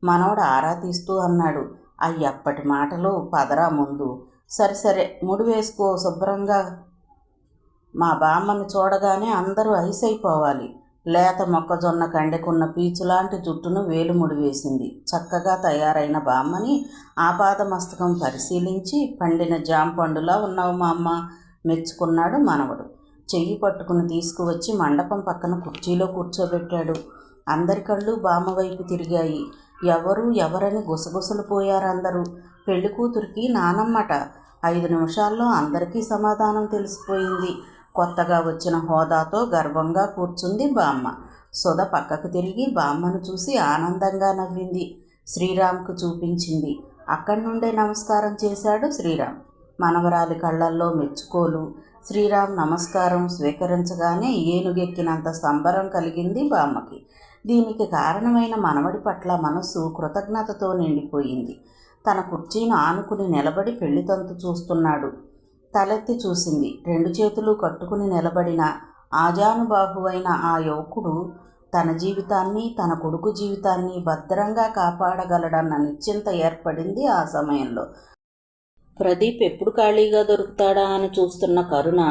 మనవడు ఆరా తీస్తూ అన్నాడు. అయ్యప్పటి మాటలు పదరా ముందు. సరే ముడి వేసుకో శుభ్రంగా. మా బామ్మని చూడగానే అందరూ ఐసైపోవాలి. లేత మొక్కజొన్న కండెకున్న పీచులాంటి జుట్టును వేలు ముడివేసింది. చక్కగా తయారైన బామ్మని ఆపాదమస్తకం పరిశీలించి, పండిన జాంపండులా ఉన్నావు మా అమ్మ మెచ్చుకున్నాడు మనవడు. చెయ్యి పట్టుకుని తీసుకువచ్చి మండపం పక్కన కుర్చీలో కూర్చోబెట్టాడు. అందరి కళ్ళు బామ్మ వైపు తిరిగాయి. ఎవరని గుసగుసలు పోయారందరూ. పెళ్లి కూతురికి నానమ్మట. 5 నిమిషాల్లో అందరికీ సమాధానం తెలిసిపోయింది. కొత్తగా వచ్చిన హోదాతో గర్వంగా కూర్చుంది బామ్మ. సుధ పక్కకు తిరిగి బామ్మను చూసి ఆనందంగా నవ్వింది. శ్రీరామ్కు చూపించింది. అక్కడి నుండే నమస్కారం చేశాడు శ్రీరామ్. మనవరాలి కళ్ళల్లో మెచ్చుకోలు. శ్రీరామ్ నమస్కారం స్వీకరించగానే ఏనుగెక్కినంత సంబరం కలిగింది బామ్మకి. దీనికి కారణమైన మనవడి పట్ల మనసు కృతజ్ఞతతో నిండిపోయింది. తన కుర్చీని ఆనుకుని నిలబడి పెళ్లితంతు చూస్తున్నాడు. తలెత్తి చూసింది. 2 చేతులు కట్టుకుని నిలబడిన ఆజానుబాహువైన ఆ యువకుడు తన జీవితాన్ని, తన కొడుకు జీవితాన్ని భద్రంగా కాపాడగలడన్న నిశ్చింత ఏర్పడింది ఆ సమయంలో. ప్రదీప్ ఎప్పుడు ఖాళీగా దొరుకుతాడా అని చూస్తున్న కరుణ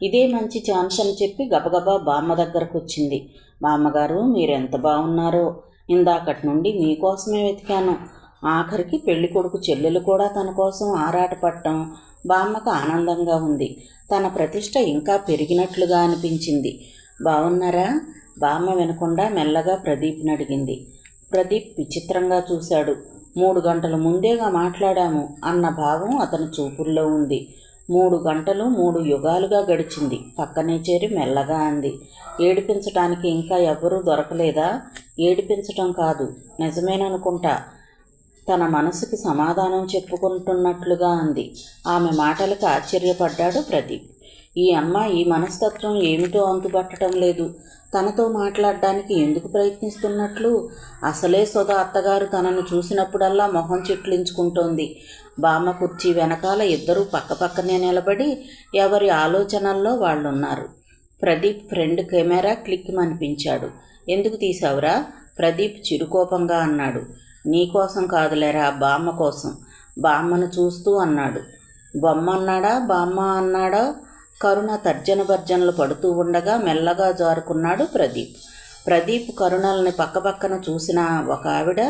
ఇదే మంచి ఛాన్స్ అని చెప్పి గబగబా బామ్మ దగ్గరకు వచ్చింది. బామ్మగారు మీరెంత బాగున్నారో. ఇందాకటి నుండి మీకోసమే వెతికాను. ఆఖరికి పెళ్లి కొడుకు చెల్లెలు కూడా తన కోసం ఆరాటపడటం బామ్మకు ఆనందంగా ఉంది. తన ప్రతిష్ట ఇంకా పెరిగినట్లుగా అనిపించింది. బాగున్నారా? బామ్మ వినకుండా మెల్లగా ప్రదీప్ని అడిగింది. ప్రదీప్ విచిత్రంగా చూశాడు. 3 గంటల ముందేగా మాట్లాడాము అన్న భావం అతని చూపుల్లో ఉంది. 3 గంటలు 3 యుగాలుగా గడిచింది. పక్కనే చేరి మెల్లగా అంది. ఏడిపించటానికి ఇంకా ఎవరూ దొరకలేదా? ఏడిపించటం కాదు, నిజమేననుకుంటా. తన మనసుకి సమాధానం చెప్పుకుంటున్నట్లుగా అంది. ఆమె మాటలకు ఆశ్చర్యపడ్డాడు ప్రదీప్. ఈ అమ్మాయి మనస్తత్వం ఏమిటో అంతుబట్టడం లేదు. తనతో మాట్లాడడానికి ఎందుకు ప్రయత్నిస్తున్నట్లు? అసలే సుధ అత్తగారు తనను చూసినప్పుడల్లా మొహం చిట్లించుకుంటోంది. బామ్మ కుర్చీ వెనకాల ఇద్దరూ పక్కపక్కనే నిలబడి ఎవరి ఆలోచనల్లో వాళ్ళున్నారు. ప్రదీప్ ఫ్రెండ్ కెమెరా క్లిక్ అనిపించాడు. ఎందుకు తీసావురా? ప్రదీప్ చిరుకోపంగా అన్నాడు. నీకోసం కాదులేరా, బామ్మ కోసం. బామ్మను చూస్తూ అన్నాడు. బొమ్మ అన్నాడా బామ్మ అన్నాడా? కరుణ తర్జన భర్జనలు పడుతూ ఉండగా మెల్లగా జారుకున్నాడు ప్రదీప్ కరుణల్ని పక్కపక్కన చూసిన ఒక ఆవిడ,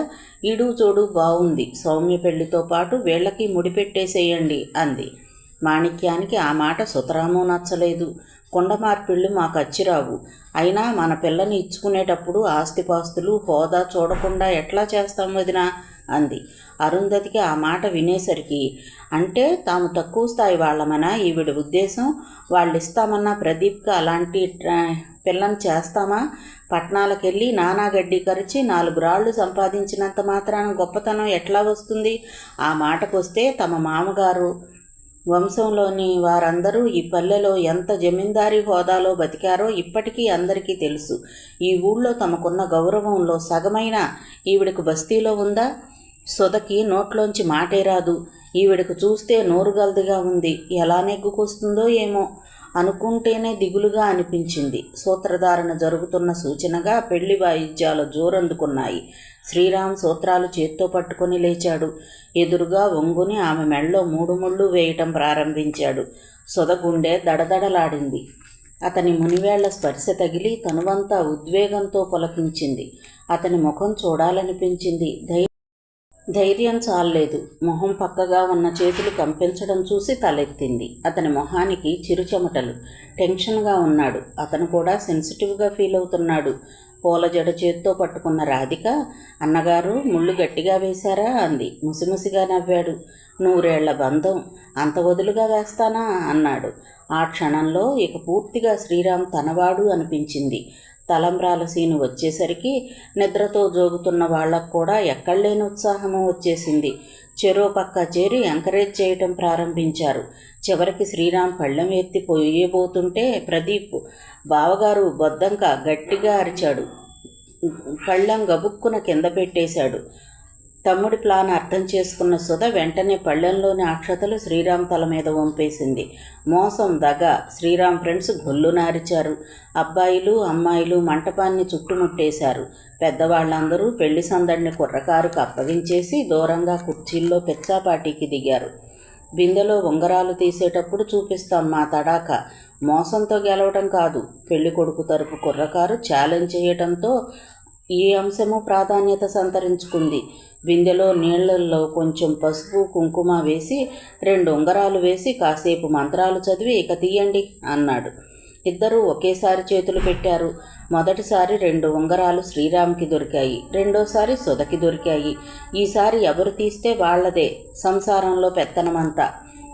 ఈడు చూడు బాగుంది, సౌమ్య పెళ్లితో పాటు వీళ్ళకి ముడిపెట్టేసేయండి అంది. మాణిక్యానికి ఆ మాట సుతరాము నచ్చలేదు. కొండ మార్పిళ్ళు మాకు అచ్చిరావు. అయినా మన పిల్లని ఇచ్చుకునేటప్పుడు ఆస్తిపాస్తులు హోదా చూడకుండా ఎట్లా చేస్తాం వదినా అంది. అరుంధతికి ఆ మాట వినేసరికి, అంటే తాము తక్కువ స్థాయి వాళ్ళమనా ఈవిడ ఉద్దేశం? వాళ్ళు ఇస్తామన్నా ప్రదీప్కి అలాంటి పిల్లని చేస్తామా? పట్నాలకెళ్ళి నానా గడ్డి కరిచి 4 రాళ్ళు సంపాదించినంత మాత్రాన గొప్పతనం ఎట్లా వస్తుంది? ఆ మాటకొస్తే తమ మామగారు వంశంలోని వారందరూ ఈ పల్లెలో ఎంత జమీందారీ హోదాలో బతికారో ఇప్పటికీ అందరికీ తెలుసు. ఈ ఊళ్ళో తమకున్న గౌరవంలో సగమైన ఈవిడకు బస్తీలో ఉందా? సుధకి నోట్లోంచి మాటే రాదు. ఈవిడకు చూస్తే నోరుగల్దిగా ఉంది. ఎలా నెగ్గుకొస్తుందో ఏమో అనుకుంటేనే దిగులుగా అనిపించింది. సూత్రధారణ జరుగుతున్న సూచనగా పెళ్లి వాయిద్యాల జోరందుకున్నాయి. శ్రీరామ్ సూత్రాలు చేత్తో పట్టుకొని లేచాడు. ఎదురుగా వంగుని ఆమె మెళ్ళో 3 ముళ్ళు వేయటం ప్రారంభించాడు. సుధ గుండె దడదడలాడింది. అతని మునివేళ్ల స్పర్శ తగిలి తనువంతా ఉద్వేగంతో పులకించింది. అతని ముఖం చూడాలనిపించింది. ధైర్యం చాలలేదు. మొహం పక్కగా ఉన్న చేతులు కంపించడం చూసి తలెత్తింది. అతని మొహానికి చిరుచెమటలు. టెన్షన్గా ఉన్నాడు. అతను కూడా సెన్సిటివ్గా ఫీల్ అవుతున్నాడు. పూల జడ చేత్తో పట్టుకున్న రాధిక, అన్నగారు ముళ్ళు గట్టిగా వేశారా అంది. ముసిముసిగా నవ్వాడు. 100 ఏళ్ల బంధం అంత వదులుగా వేస్తానా అన్నాడు. ఆ క్షణంలో ఇక పూర్తిగా శ్రీరామ్ తనవాడు అనిపించింది. తలంబ్రాల సీను వచ్చేసరికి నిద్రతో జోగుతున్న వాళ్లకు కూడా ఎక్కడలేని ఉత్సాహము వచ్చేసింది. చెరో పక్క చేరి ఎంకరేజ్ చేయటం ప్రారంభించారు. చివరికి శ్రీరామ్ పళ్ళెం ఎత్తి పోయబోతుంటే ప్రదీప్, బావగారు బొద్దంక గట్టిగా అరిచాడు. పళ్ళెం గబుక్కున కింద పెట్టేశాడు. తమ్ముడి ప్లాన్ అర్థం చేసుకున్న సుధ వెంటనే పళ్ళెంలోని అక్షతలు శ్రీరామ్ తల మీద వంపేసింది. మోసం, దగ. శ్రీరామ్ ఫ్రెండ్స్ గొల్లున అరిచారు. అబ్బాయిలు అమ్మాయిలు మంటపాన్ని చుట్టుముట్టేశారు. పెద్దవాళ్లందరూ పెళ్లి సందడిని కుర్రకారుకు అప్పగించేసి దూరంగా కుర్చీల్లో పెచ్చాపాటీకి దిగారు. బిందెలో ఉంగరాలు తీసేటప్పుడు చూపిస్తాం మా తడాక. మోసంతో గెలవడం కాదు. పెళ్లి కొడుకు తరపు కుర్రకారు ఛాలెంజ్ చేయటంతో ఈ అంశము ప్రాధాన్యత సంతరించుకుంది. బిందెలో నీళ్లలో కొంచెం పసుపు కుంకుమ వేసి 2 ఉంగరాలు వేసి కాసేపు మంత్రాలు చదివి ఇక తీయండి అన్నాడు. ఇద్దరూ ఒకేసారి చేతులు పెట్టారు. మొదటిసారి 2 ఉంగరాలు శ్రీరామ్కి దొరికాయి. రెండోసారి సుధకి దొరికాయి. ఈసారి ఎవరు తీస్తే వాళ్లదే సంసారంలో పెత్తనమంతా.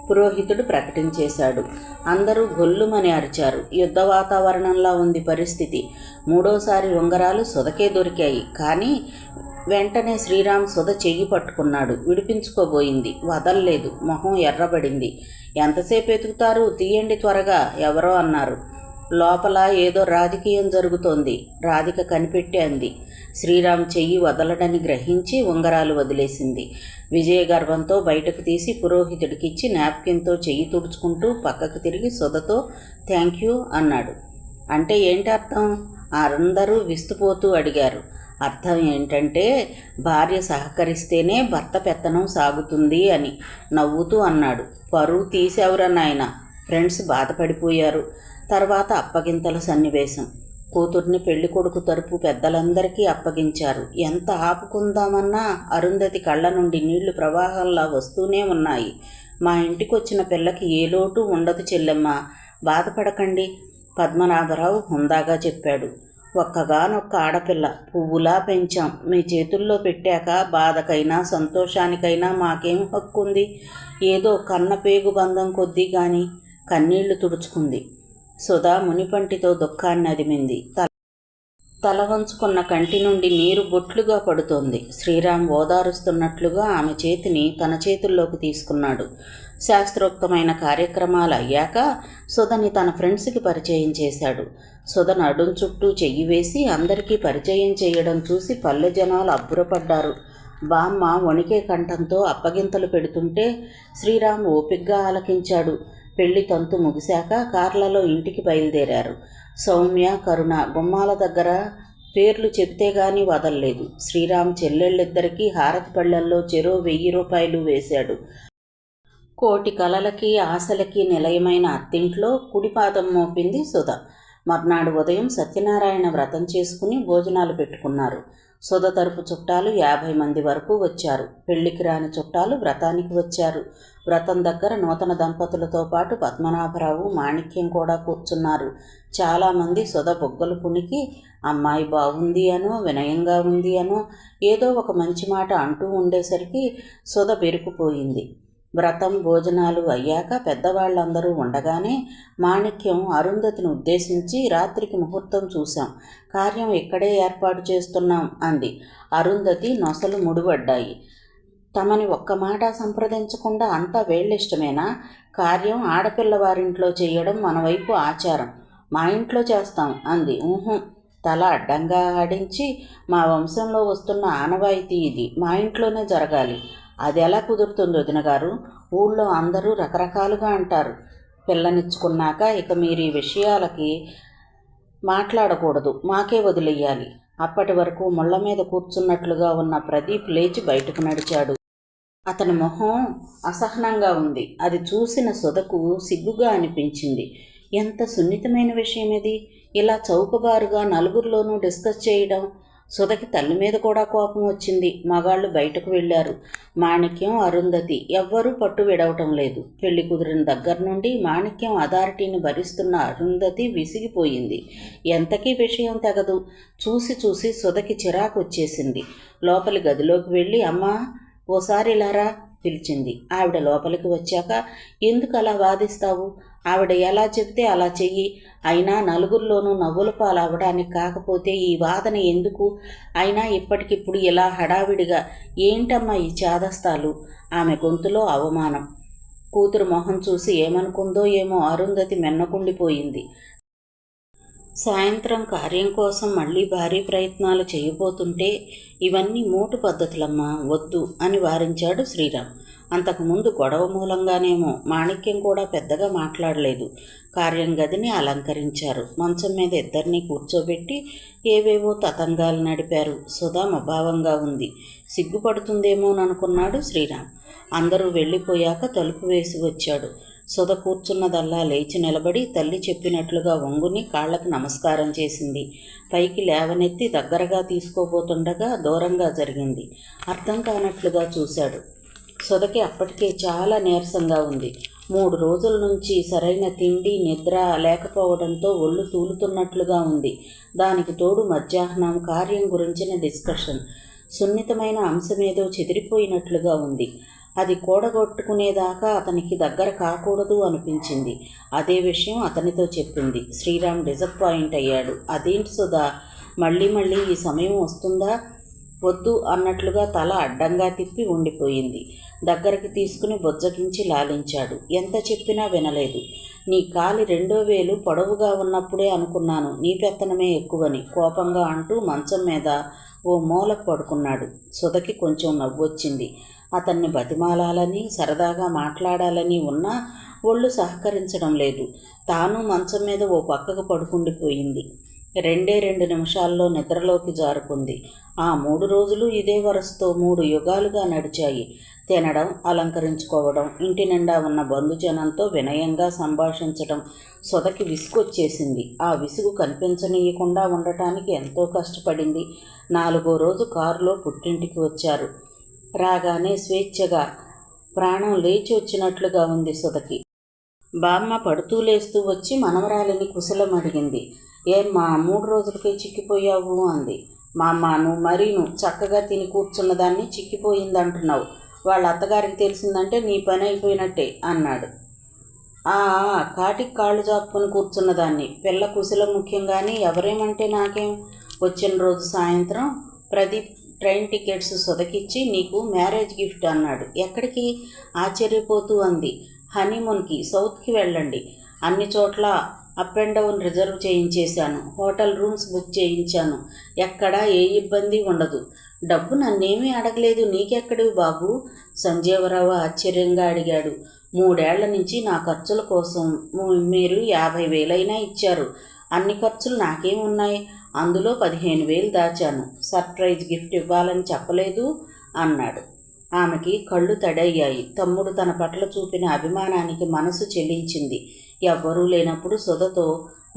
పురోహితుడు ప్రకటించేశాడు. అందరూ గొల్లుమని అరిచారు. యుద్ధ వాతావరణంలా ఉంది పరిస్థితి. 3వసారి ఉంగరాలు సుధకే దొరికాయి. కానీ వెంటనే శ్రీరామ్ సుధ చెయ్యి పట్టుకున్నాడు. విడిపించుకోబోయింది. వదల్లేదు. మొహం ఎర్రబడింది. ఎంతసేపు ఎతుకుతారు, తీయండి త్వరగా ఎవరో అన్నారు. లోపల ఏదో రాజకీయం జరుగుతోంది. రాధిక కనిపెట్టి అంది. శ్రీరామ్ చెయ్యి వదలడని గ్రహించి ఉంగరాలు వదిలేసింది. విజయగర్వంతో బయటకు తీసి పురోహితుడికిచ్చి నాప్కిన్తో చెయ్యి తుడుచుకుంటూ పక్కకు తిరిగి సుధతో థ్యాంక్ యూ అన్నాడు. అంటే ఏంటి అర్థం? అందరూ విస్తుపోతూ అడిగారు. అర్థం ఏంటంటే భార్య సహకరిస్తేనే భర్త పెత్తనం సాగుతుంది అని నవ్వుతూ అన్నాడు. పరువు తీసేవరా నాయన. ఫ్రెండ్స్ బాధపడిపోయారు. తర్వాత అప్పగింతల సన్నివేశం. కూతుర్ని పెళ్లి కొడుకు తరపు పెద్దలందరికీ అప్పగించారు. ఎంత ఆపుకుందామన్నా అరుంధతి కళ్ళ నుండి నీళ్లు ప్రవాహంలా వస్తూనే ఉన్నాయి. మా ఇంటికొచ్చిన పిల్లకి ఏ లోటు ఉండదు చెల్లెమ్మ, బాధపడకండి పద్మనాభరావు హుందాగా చెప్పాడు. ఒక్కగానొక్క ఆడపిల్ల, పువ్వులా పెంచాం. మీ చేతుల్లో పెట్టాక బాధకైనా సంతోషానికైనా మాకేం హక్కుంది? ఏదో కన్నపేగు బంధం కొద్దీ గాని కన్నీళ్లు తుడుచుకుంది. సుధా మునిపంటితో దుఃఖాన్ని అదిమింది. తల వంచుకున్న కంటి నుండి నీరు బొట్లుగా పడుతోంది. శ్రీరామ్ ఓదారుస్తున్నట్లుగా ఆమె చేతిని తన చేతుల్లోకి తీసుకున్నాడు. శాస్త్రోక్తమైన కార్యక్రమాలు అయ్యాక సుధని తన ఫ్రెండ్స్కి పరిచయం చేశాడు. సుధ నడుం చుట్టూ చెయ్యి వేసి అందరికీ పరిచయం చేయడం చూసి పల్లె జనాలు అబ్బురపడ్డారు. బామ్మ వణికే కంఠంతో అప్పగింతలు పెడుతుంటే శ్రీరామ్ ఓపిగ్గా ఆలకించాడు. పెళ్లి తంతు ముగిశాక కార్లలో ఇంటికి బయలుదేరారు. సౌమ్య, కరుణ గుమ్మాల దగ్గర పేర్లు చెబితే గాని వదల్లేదు. శ్రీరామ్ చెల్లెళ్ళిద్దరికీ హారతి పళ్ళెల్లో చెరో 1000 రూపాయలు వేశాడు. కోటి కలలకి ఆశలకి నిలయమైన అత్తింట్లో కుడిపాదం మోపింది సుధ. మర్నాడు ఉదయం సత్యనారాయణ వ్రతం చేసుకుని భోజనాలు పెట్టుకున్నారు. సుధ తరపు చుట్టాలు 50 మంది వరకు వచ్చారు. పెళ్లికి రాని చుట్టాలు వ్రతానికి వచ్చారు. వ్రతం దగ్గర నూతన దంపతులతో పాటు పద్మనాభరావు, మాణిక్యం కూడా కూర్చున్నారు. చాలామంది సుధ బొగ్గలు పుణికి అమ్మాయి బాగుంది అనో, వినయంగా ఉంది అనో ఏదో ఒక మంచి మాట అంటూ ఉండేసరికి సుధ బెరుకుపోయింది. వ్రతం భోజనాలు అయ్యాక పెద్దవాళ్ళందరూ ఉండగానే మాణిక్యం అరుంధతిని ఉద్దేశించి రాత్రికి ముహూర్తం చూశాం, కార్యం ఇక్కడే ఏర్పాటు చేస్తున్నాం అంది. అరుంధతి నొసలు ముడిపడ్డాయి. తమని ఒక్క మాట సంప్రదించకుండా అంతా వేళ్ళిష్టమేనా? కార్యం ఆడపిల్లవారింట్లో చేయడం మన వైపు ఆచారం, మా ఇంట్లో చేస్తాం అంది. తల అడ్డంగా ఆడించి మా వంశంలో వస్తున్న ఆనవాయితీ ఇది, మా ఇంట్లోనే జరగాలి. అది ఎలా కుదురుతుంది వదినగారు? ఊళ్ళో అందరూ రకరకాలుగా అంటారు. పిల్లనిచ్చుకున్నాక ఇక మీరు ఈ విషయాలకి మాట్లాడకూడదు, మాకే వదిలేయాలి. అప్పటి వరకు ముళ్ళ మీద కూర్చున్నట్లుగా ఉన్న ప్రదీప్ లేచి బయటకు నడిచాడు. అతని మొహం అసహనంగా ఉంది. అది చూసిన సుధకు సిగ్గుగా అనిపించింది. ఎంత సున్నితమైన విషయం ఇది, ఇలా చౌకబారుగా నలుగురిలోనూ డిస్కస్ చేయడం. సుధకి తల్లి మీద కూడా కోపం వచ్చింది. మగాళ్ళు బయటకు వెళ్ళారు. మాణిక్యం, అరుంధతి ఎవ్వరూ పట్టు విడవటం లేదు. పెళ్లి కుదిరిన దగ్గర నుండి మాణిక్యం అథారిటీని భరిస్తున్న అరుంధతి విసిగిపోయింది. ఎంతకీ విషయం తెగదు. చూసి చూసి సుధకి చిరాకు వచ్చేసింది. లోపలి గదిలోకి వెళ్ళి అమ్మా ఓసారి ఇలారా పిలిచింది. ఆవిడ లోపలికి వచ్చాక ఎందుకు అలా వాదిస్తావు? ఆవిడ ఎలా చెబితే అలా చెయ్యి. అయినా నలుగురిలోనూ నవ్వుల పాలవడానికి కాకపోతే ఈ వాదన ఎందుకు? అయినా ఇప్పటికిప్పుడు ఇలా హడావిడిగా ఏంటమ్మా ఈ చాదస్తాలు? ఆమె గొంతులో అవమానం. కూతురు మొహం చూసి ఏమనుకుందో ఏమో అరుంధతి మెన్నకుండిపోయింది. సాయంత్రం కార్యం కోసం మళ్ళీ భారీ ప్రయత్నాలు చేయబోతుంటే ఇవన్నీ మోటు పద్ధతులమ్మా, వద్దు అని వారించాడు శ్రీరామ్. అంతకుముందు గొడవ మూలంగానేమో మాణిక్యం కూడా పెద్దగా మాట్లాడలేదు. కార్యం గదిని అలంకరించారు. మంచం మీద ఇద్దరినీ కూర్చోబెట్టి ఏవేవో తతంగాలు నడిపారు. సుధా మభావంగా ఉంది. సిగ్గుపడుతుందేమోననుకున్నాడు శ్రీరామ్. అందరూ వెళ్ళిపోయాక తలుపు వేసి వచ్చాడు. సుధ కూర్చున్నదల్లా లేచి నిలబడి తల్లి చెప్పినట్లుగా వంగుని కాళ్ళకి నమస్కారం చేసింది. పైకి లేవనెత్తి దగ్గరగా తీసుకోబోతుండగా దూరంగా జరిగింది. అర్థం కానట్లుగా చూశాడు. సుధకి అప్పటికే చాలా నీరసంగా ఉంది. 3 రోజుల నుంచి సరైన తిండి నిద్ర లేకపోవడంతో ఒళ్ళు తూలుతున్నట్లుగా ఉంది. దానికి తోడు మధ్యాహ్నం కార్యం గురించిన డిస్కషన్. సున్నితమైన అంశమేదో చెదిరిపోయినట్లుగా ఉంది. అది కూడగొట్టుకునేదాకా అతనికి దగ్గర కాకూడదు అనిపించింది. అదే విషయం అతనితో చెప్పింది. శ్రీరామ్ డిసప్పాయింట్ అయ్యాడు. అదేంటి సుధా, మళ్ళీ మళ్ళీ ఈ సమయం వస్తుందా? వద్దు అన్నట్లుగా తల అడ్డంగా తిప్పి ఉండిపోయింది. దగ్గరికి తీసుకుని బొజ్జగించి లాలించాడు. ఎంత చెప్పినా వినలేదు. నీ కాలి 2వ వేలు పొడవుగా ఉన్నప్పుడే అనుకున్నాను నీ పెత్తనమే ఎక్కువని కోపంగా అంటూ మంచం మీద ఓ మూల పడుకున్నాడు. సుధకి కొంచెం నవ్వొచ్చింది. అతన్ని బతిమాలాలని సరదాగా మాట్లాడాలని ఉన్నా ఒళ్ళు సహకరించడం లేదు. తాను మంచం మీద ఓ పక్కకు పడుకుండిపోయింది. 2 నిమిషాల్లో నిద్రలోకి జారుకుంది. ఆ 3 రోజులు ఇదే వరసతో 3 యుగాలుగా నడిచాయి. తినడం, అలంకరించుకోవడం, ఇంటి నిండా ఉన్న బంధుజనంతో వినయంగా సంభాషించడం. సుధకి విసుగొచ్చేసింది. ఆ విసుగు కనిపించనీయకుండా ఉండటానికి ఎంతో కష్టపడింది. 4వ రోజు కారులో పుట్టింటికి వచ్చారు. రాగానే స్వేచ్ఛగా ప్రాణం లేచి వచ్చినట్లుగా ఉంది సుధకి. బామ్మ పడుతూ లేస్తూ వచ్చి మనవరాలిని కుశలం అడిగింది. ఏమ్మా 3 రోజులకే చిక్కిపోయావు అంది. మా అమ్మ నువ్వు చక్కగా తిని కూర్చున్నదాన్ని చిక్కిపోయిందంటున్నావు. వాళ్ళ అత్తగారికి తెలిసిందంటే నీ పని అయిపోయినట్టే అన్నాడు. కాటికి కాళ్ళు జాపుకొని కూర్చున్నదాన్ని. పిల్ల కుశలం ముఖ్యం కానీ ఎవరేమంటే నాకేం. వచ్చిన రోజు సాయంత్రం ప్రదీప్ ట్రైన్ టికెట్స్ సుధకిచ్చి నీకు మ్యారేజ్ గిఫ్ట్ అన్నాడు. ఎక్కడికి? ఆశ్చర్యపోతూ అంది. హనీమూన్కి, సౌత్కి వెళ్ళండి. అన్ని చోట్ల అప్ అండ్ డౌన్ రిజర్వ్ చేయించేశాను. హోటల్ రూమ్స్ బుక్ చేయించాను. ఎక్కడా ఏ ఇబ్బంది ఉండదు. డబ్బు నన్నేమీ అడగలేదు. నీకెక్కడివి బాబు? సంజీవరావు ఆశ్చర్యంగా అడిగాడు. 3 ఏళ్ల నుంచి నా ఖర్చుల కోసం మీరు 50,000 ఇచ్చారు. అన్ని ఖర్చులు నాకేమున్నాయి? అందులో 15,000 దాచాను. సర్ప్రైజ్ గిఫ్ట్ ఇవ్వాలని చెప్పలేదు అన్నాడు. ఆమెకి కళ్ళు తడయ్యాయి. తమ్ముడు తన పట్ల చూపిన అభిమానానికి మనసు చెల్లించింది. ఎవ్వరూ లేనప్పుడు సుధతో,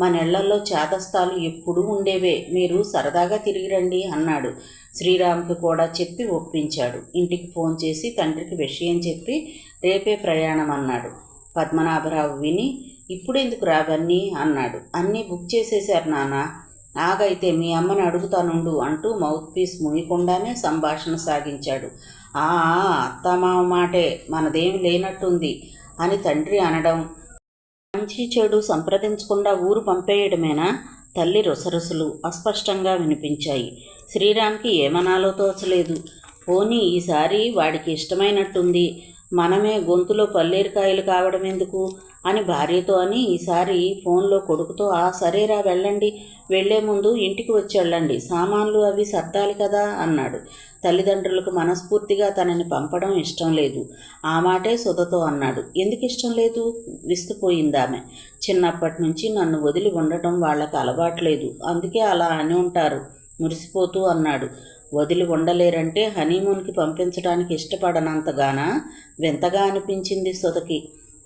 మనెళ్లల్లో చేదస్తాలు ఎప్పుడూ ఉండేవే, మీరు సరదాగా తిరిగి రండి అన్నాడు. శ్రీరామ్కి కూడా చెప్పి ఒప్పించాడు. ఇంటికి ఫోన్ చేసి తండ్రికి విషయం చెప్పి రేపే ప్రయాణం అన్నాడు. పద్మనాభరావు విని, ఇప్పుడెందుకు రావన్నీ అన్నాడు. అన్నీ బుక్ చేసేశారు నాన్న. ఆగైతే మీ అమ్మని అడుగుతానుండు అంటూ మౌత్ పీస్ ముగియకుండానే సంభాషణ సాగించాడు. అత్తమామ మాటే, మనదేమి లేనట్టుంది అని తండ్రి అనడం, మంచి చెడు సంప్రదించకుండా ఊరు పంపేయడమేనా? తల్లి రుసరుసలు అస్పష్టంగా వినిపించాయి. శ్రీరామ్కి ఏమనాలో తోచలేదు. పోనీ ఈసారి వాడికి ఇష్టమైనట్టుంది, మనమే గొంతులో పల్లేరుకాయలు కావడం ఎందుకు అని భార్యతో అని ఈసారి ఫోన్లో కొడుకుతో, సరేరా వెళ్ళండి, వెళ్లే ముందు ఇంటికి వచ్చి వెళ్ళండి, సామాన్లు అవి సర్దాలి కదా అన్నాడు. తల్లిదండ్రులకు మనస్ఫూర్తిగా తనని పంపడం ఇష్టం లేదు. ఆ మాటే సుధతో అన్నాడు. ఎందుకు ఇష్టం లేదు? విస్తుపోయిందామె. చిన్నప్పటి నుంచి నన్ను వదిలి ఉండటం వాళ్లకు అలవాట్లేదు, అందుకే అలా అని ఉంటారు మురిసిపోతూ అన్నాడు. వదిలి ఉండలేరంటే హనీమూన్కి పంపించడానికి ఇష్టపడనంతగానా? వింతగా అనిపించింది సుధకి.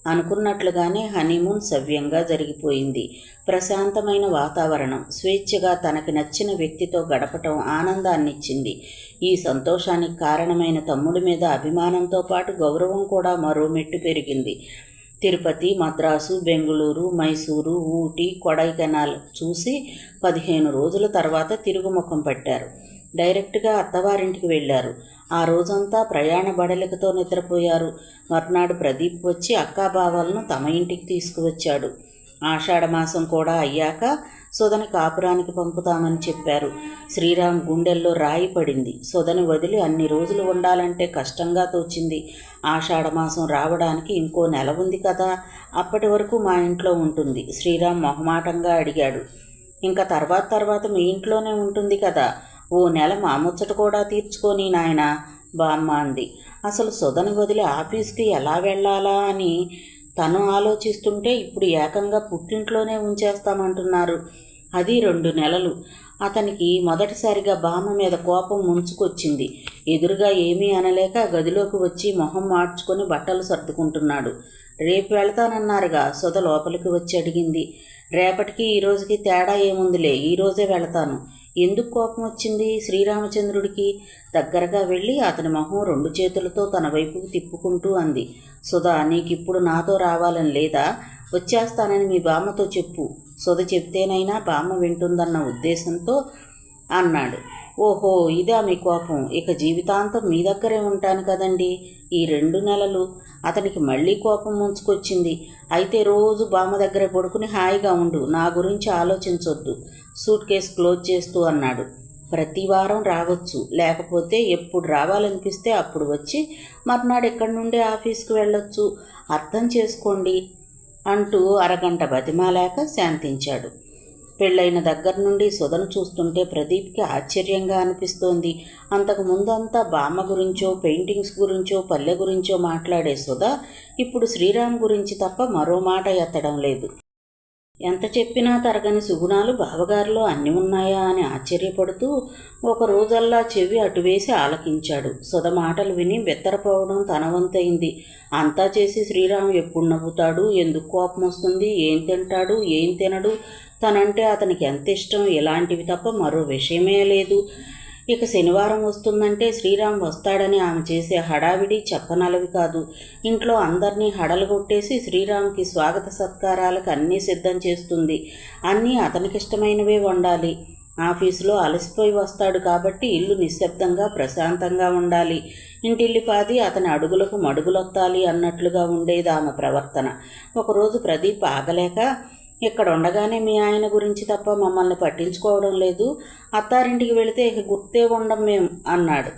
అనుకున్నట్లుగానే హనీమూన్ సవ్యంగా జరిగిపోయింది. ప్రశాంతమైన వాతావరణం, స్వేచ్ఛగా తనకి నచ్చిన వ్యక్తితో గడపటం ఆనందాన్నిచ్చింది. ఈ సంతోషానికి కారణమైన తమ్ముడి మీద అభిమానంతో పాటు గౌరవం కూడా మరో మెట్టు పెరిగింది. తిరుపతి, మద్రాసు, బెంగుళూరు, మైసూరు, ఊటీ, కొడైకెనాల్ చూసి 15 రోజుల తర్వాత తిరుగుముఖం పట్టారు. డైరెక్ట్గా అత్తవారింటికి వెళ్ళారు. ఆ రోజంతా ప్రయాణ బడలికతో నిద్రపోయారు. మర్నాడు ప్రదీప్ వచ్చి అక్కాబావలను తమ ఇంటికి తీసుకువచ్చాడు. ఆషాఢమాసం కూడా అయ్యాక సుధని కాపురానికి పంపుతామని చెప్పారు. శ్రీరామ్ గుండెల్లో రాయి పడింది. సుధని వదిలి అన్ని రోజులు ఉండాలంటే కష్టంగా తోచింది. ఆషాఢమాసం రావడానికి ఇంకో నెల ఉంది కదా, అప్పటి వరకు మా ఇంట్లో ఉంటుంది. శ్రీరామ్ మొహమాటంగా అడిగాడు. ఇంకా తర్వాత మీ ఇంట్లోనే ఉంటుంది కదా, ఓ నెల మా ముచ్చట కూడా తీర్చుకొని నాయనా, బామ్మ అంది. అసలు సుధని వదిలి ఆఫీస్కి ఎలా వెళ్ళాలా అని తను ఆలోచిస్తుంటే ఇప్పుడు ఏకంగా పుట్టింట్లోనే ఉంచేస్తామంటున్నారు. అది 2 నెలలు. అతనికి మొదటిసారిగా బామ్మ మీద కోపం ముంచుకొచ్చింది. ఎదురుగా ఏమీ అనలేక గదిలోకి వచ్చి మొహం మార్చుకొని బట్టలు సర్దుకుంటున్నాడు. రేపు వెళతానన్నారుగా, సుధ లోపలికి వచ్చి అడిగింది. రేపటికి ఈరోజుకి తేడా ఏముందిలే, ఈరోజే వెళతాను. ఎందుకు కోపం వచ్చింది శ్రీరామచంద్రుడికి? దగ్గరగా వెళ్ళి అతని మొహం 2 చేతులతో తన వైపుకు తిప్పుకుంటూ అంది. సుధా, నీకిప్పుడు నాతో రావాలని లేదా? వచ్చేస్తానని మీ బామ్మతో చెప్పు. సుధ చెప్తేనైనా బామ్మ వింటుందన్న ఉద్దేశంతో అన్నాడు. ఓహో, ఇదా మీ కోపం? ఇక జీవితాంతం మీ దగ్గరే ఉంటాను కదండి ఈ 2 నెలలు. అతనికి మళ్ళీ కోపం ముంచుకొచ్చింది. అయితే రోజు బామ్మ దగ్గర పడుకుని హాయిగా ఉండు, నా గురించి ఆలోచించొద్దు. సూట్ కేసు క్లోజ్ చేస్తూ అన్నాడు. ప్రతి వారం రావచ్చు, లేకపోతే ఎప్పుడు రావాలనిపిస్తే అప్పుడు వచ్చి మర్నాడు ఇక్కడి నుండే ఆఫీస్కి వెళ్ళొచ్చు. అర్థం చేసుకోండి అంటూ అరగంట బతిమాలాక శాంతించాడు. పెళ్ళైన దగ్గర నుండి సుధను చూస్తుంటే ప్రదీప్కి ఆశ్చర్యంగా అనిపిస్తోంది. అంతకు ముందంతా బామ్మ గురించో, పెయింటింగ్స్ గురించో, పల్లె గురించో మాట్లాడే సుధ ఇప్పుడు శ్రీరామ్ గురించి తప్ప మరో మాట ఎత్తడం లేదు. ఎంత చెప్పినా తరగని సుగుణాలు బావగారిలో అన్నీ ఉన్నాయా అని ఆశ్చర్యపడుతూ ఒక రోజల్లా చెవి అటువేసి ఆలకించాడు. సుధ మాటలు విని బెత్తరపోవడం తన వంతైంది. అంతా చేసి శ్రీరామ్ ఎప్పుడు నవ్వుతాడు, ఎందుకు కోపం వస్తుంది, ఏం తింటాడు, ఏం తినడు, తనంటే అతనికి ఎంత ఇష్టం, ఇలాంటివి తప్ప మరో విషయమే లేదు. ఇక శనివారం వస్తుందంటే శ్రీరామ్ వస్తాడని ఆమె చేసే హడావిడి చెప్పనలవి కాదు. ఇంట్లో అందరినీ హడలుగొట్టేసి శ్రీరామ్కి స్వాగత సత్కారాలకు అన్నీ సిద్ధం చేస్తుంది. అన్నీ అతనికిష్టమైనవే వండాలి. ఆఫీసులో అలసిపోయి వస్తాడు కాబట్టి ఇల్లు నిశ్శబ్దంగా ప్రశాంతంగా ఉండాలి. ఇంటిల్లిపాది అతని అడుగులకు మడుగులొత్తాలి అన్నట్లుగా ఉండేది ఆమె ప్రవర్తన. ఒకరోజు ప్రదీప్ ఆగలేక, ఇక్కడ ఉండగానే మీ ఆయన గురించి తప్ప మమ్మల్ని పట్టించుకోవడం లేదు, అత్తారింటికి వెళితే ఇక గుర్తే ఉండం మేం అన్నాడు.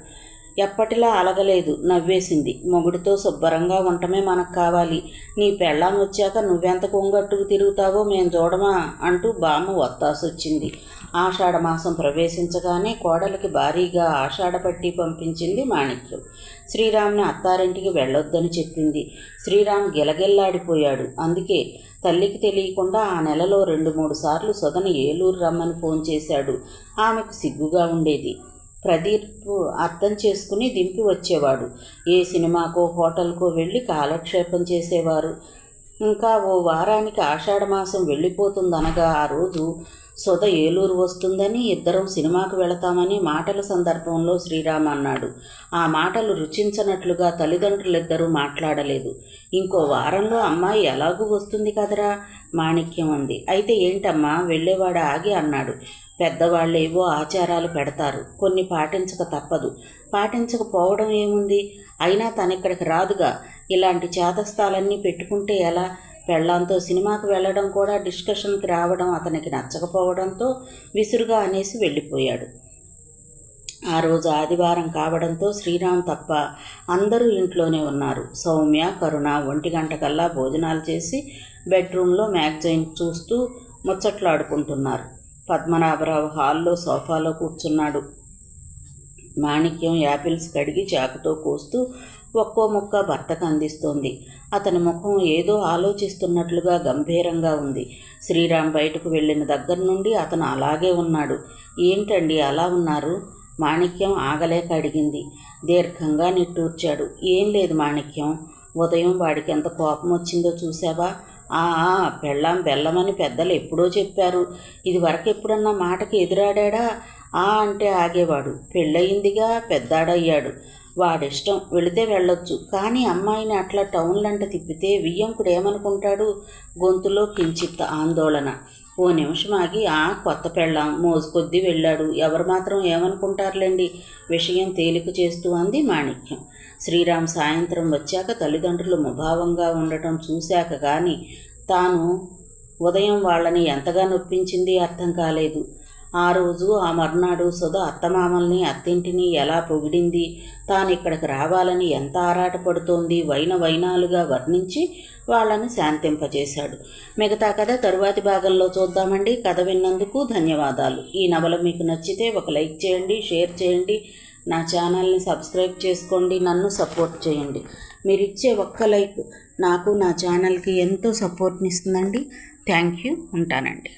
ఎప్పటిలా అలగలేదు, నవ్వేసింది. మొగుడితో శుభ్రంగా ఉండటమే మనకు కావాలి. నీ పెళ్ళాం వచ్చాక నువ్వెంత కొంగట్టుకు తిరుగుతావో మేం చూడమా అంటూ బామ్మ వత్తాసొచ్చింది. ఆషాఢమాసం ప్రవేశించగానే కోడలికి భారీగా ఆషాఢ పట్టి పంపించింది మాణిక్యం. శ్రీరామ్ని అత్తారింటికి వెళ్ళొద్దని చెప్పింది. శ్రీరామ్ గిలగిల్లాడిపోయాడు. అందుకే తల్లికి తెలియకుండా ఆ నెలలో 2-3 సార్లు సుధని ఏలూరు రమ్మని ఫోన్ చేశాడు. ఆమెకు సిగ్గుగా ఉండేది. ప్రదీప్ అర్థం చేసుకుని దింపి వచ్చేవాడు. ఏ సినిమాకో హోటల్కో వెళ్ళి కాలక్షేపం చేసేవారు. ఇంకా ఓ వారానికి ఆషాఢమాసం వెళ్ళిపోతుందనగా ఆ రోజు సుధ ఏలూరు వస్తుందని, ఇద్దరం సినిమాకు వెళతామని మాటల సందర్భంలో శ్రీరామ్ అన్నాడు. ఆ మాటలు రుచించనట్లుగా తల్లిదండ్రులిద్దరూ మాట్లాడలేదు. ఇంకో వారంలో అమ్మాయి ఎలాగూ వస్తుంది కదరా మాణిక్యం అంది. అయితే ఏంటమ్మా? వెళ్ళేవాడు ఆగి అన్నాడు. పెద్దవాళ్ళేవో ఆచారాలు పెడతారు, కొన్ని పాటించక తప్పదు. పాటించకపోవడం ఏముంది? అయినా తనిక్కడికి రాదుగా. ఇలాంటి చేతస్థాలన్నీ పెట్టుకుంటే ఎలా? పెళ్ళాంతో సినిమాకు వెళ్ళడం కూడా డిస్కషన్కి రావడం అతనికి నచ్చకపోవడంతో విసురుగా అనేసి వెళ్ళిపోయాడు. ఆ రోజు ఆదివారం కావడంతో శ్రీరామ్ తప్ప అందరూ ఇంట్లోనే ఉన్నారు. సౌమ్య, కరుణ 1 గంటకల్లా భోజనాలు చేసి బెడ్రూమ్లో మ్యాగజైన్ చూస్తూ ముచ్చట్లాడుకుంటున్నారు. పద్మనాభరావు హాల్లో సోఫాలో కూర్చున్నాడు. మాణిక్యం యాపిల్స్ కడిగి చాకుతో కోస్తూ ఒక్కో ముక్క భర్తకు అందిస్తోంది. అతని ముఖం ఏదో ఆలోచిస్తున్నట్లుగా గంభీరంగా ఉంది. శ్రీరామ్ బయటకు వెళ్ళిన దగ్గర నుండి అతను అలాగే ఉన్నాడు. ఏంటండి అలా ఉన్నారు? మాణిక్యం ఆగలేక అడిగింది. దీర్ఘంగా నిట్టూర్చాడు. ఏం లేదు మాణిక్యం, ఉదయం వాడికి ఎంత కోపం వచ్చిందో చూసావా? పెళ్ళాం బెల్లమని పెద్దలు ఎప్పుడో చెప్పారు. ఇది వరకు ఎప్పుడన్నా మాటకి ఎదురాడా? అంటే ఆగేవాడు. పెళ్ళయిందిగా, పెద్దాడయ్యాడు. వాడిష్టం, వెళితే వెళ్ళొచ్చు. కానీ అమ్మాయిని అట్లా టౌన్లంట తిప్పితే వియ్యంకుడు ఏమనుకుంటాడు? గొంతులో కించిత్ ఆందోళన. ఓ నిమిషం ఆగి, కొత్త పెళ్ళాం, మోజు కొద్దీ వెళ్ళాడు, ఎవరు మాత్రం ఏమనుకుంటారులేండి, విషయం తేలిక చేస్తూ అంది మాణిక్యం. శ్రీరామ్ సాయంత్రం వచ్చాక తల్లిదండ్రులు ముభావంగా ఉండటం చూశాక కానీ తాను ఉదయం వాళ్ళని ఎంతగా నొప్పించింది అర్థం కాలేదు. ఆ రోజు ఆ మర్నాడు సుధ అత్తమామల్ని, అత్తింటిని ఎలా పొగిడింది, తాను ఇక్కడికి రావాలని ఎంత ఆరాటపడుతోంది వైనాలుగా వర్ణించి వాళ్ళని శాంతింపజేశాడు. మిగతా కథ తరువాతి భాగంలో చూద్దామండి. కథ విన్నందుకు ధన్యవాదాలు. ఈ నవల మీకు నచ్చితే ఒక లైక్ చేయండి, షేర్ చేయండి, నా ఛానల్ని సబ్స్క్రైబ్ చేసుకోండి, నన్ను సపోర్ట్ చేయండి. మీరు ఇచ్చే ఒక్క లైక్ నాకు, నా ఛానల్కి ఎంతో సపోర్ట్ని ఇస్తుందండి. Thank you. ఉంటానండి.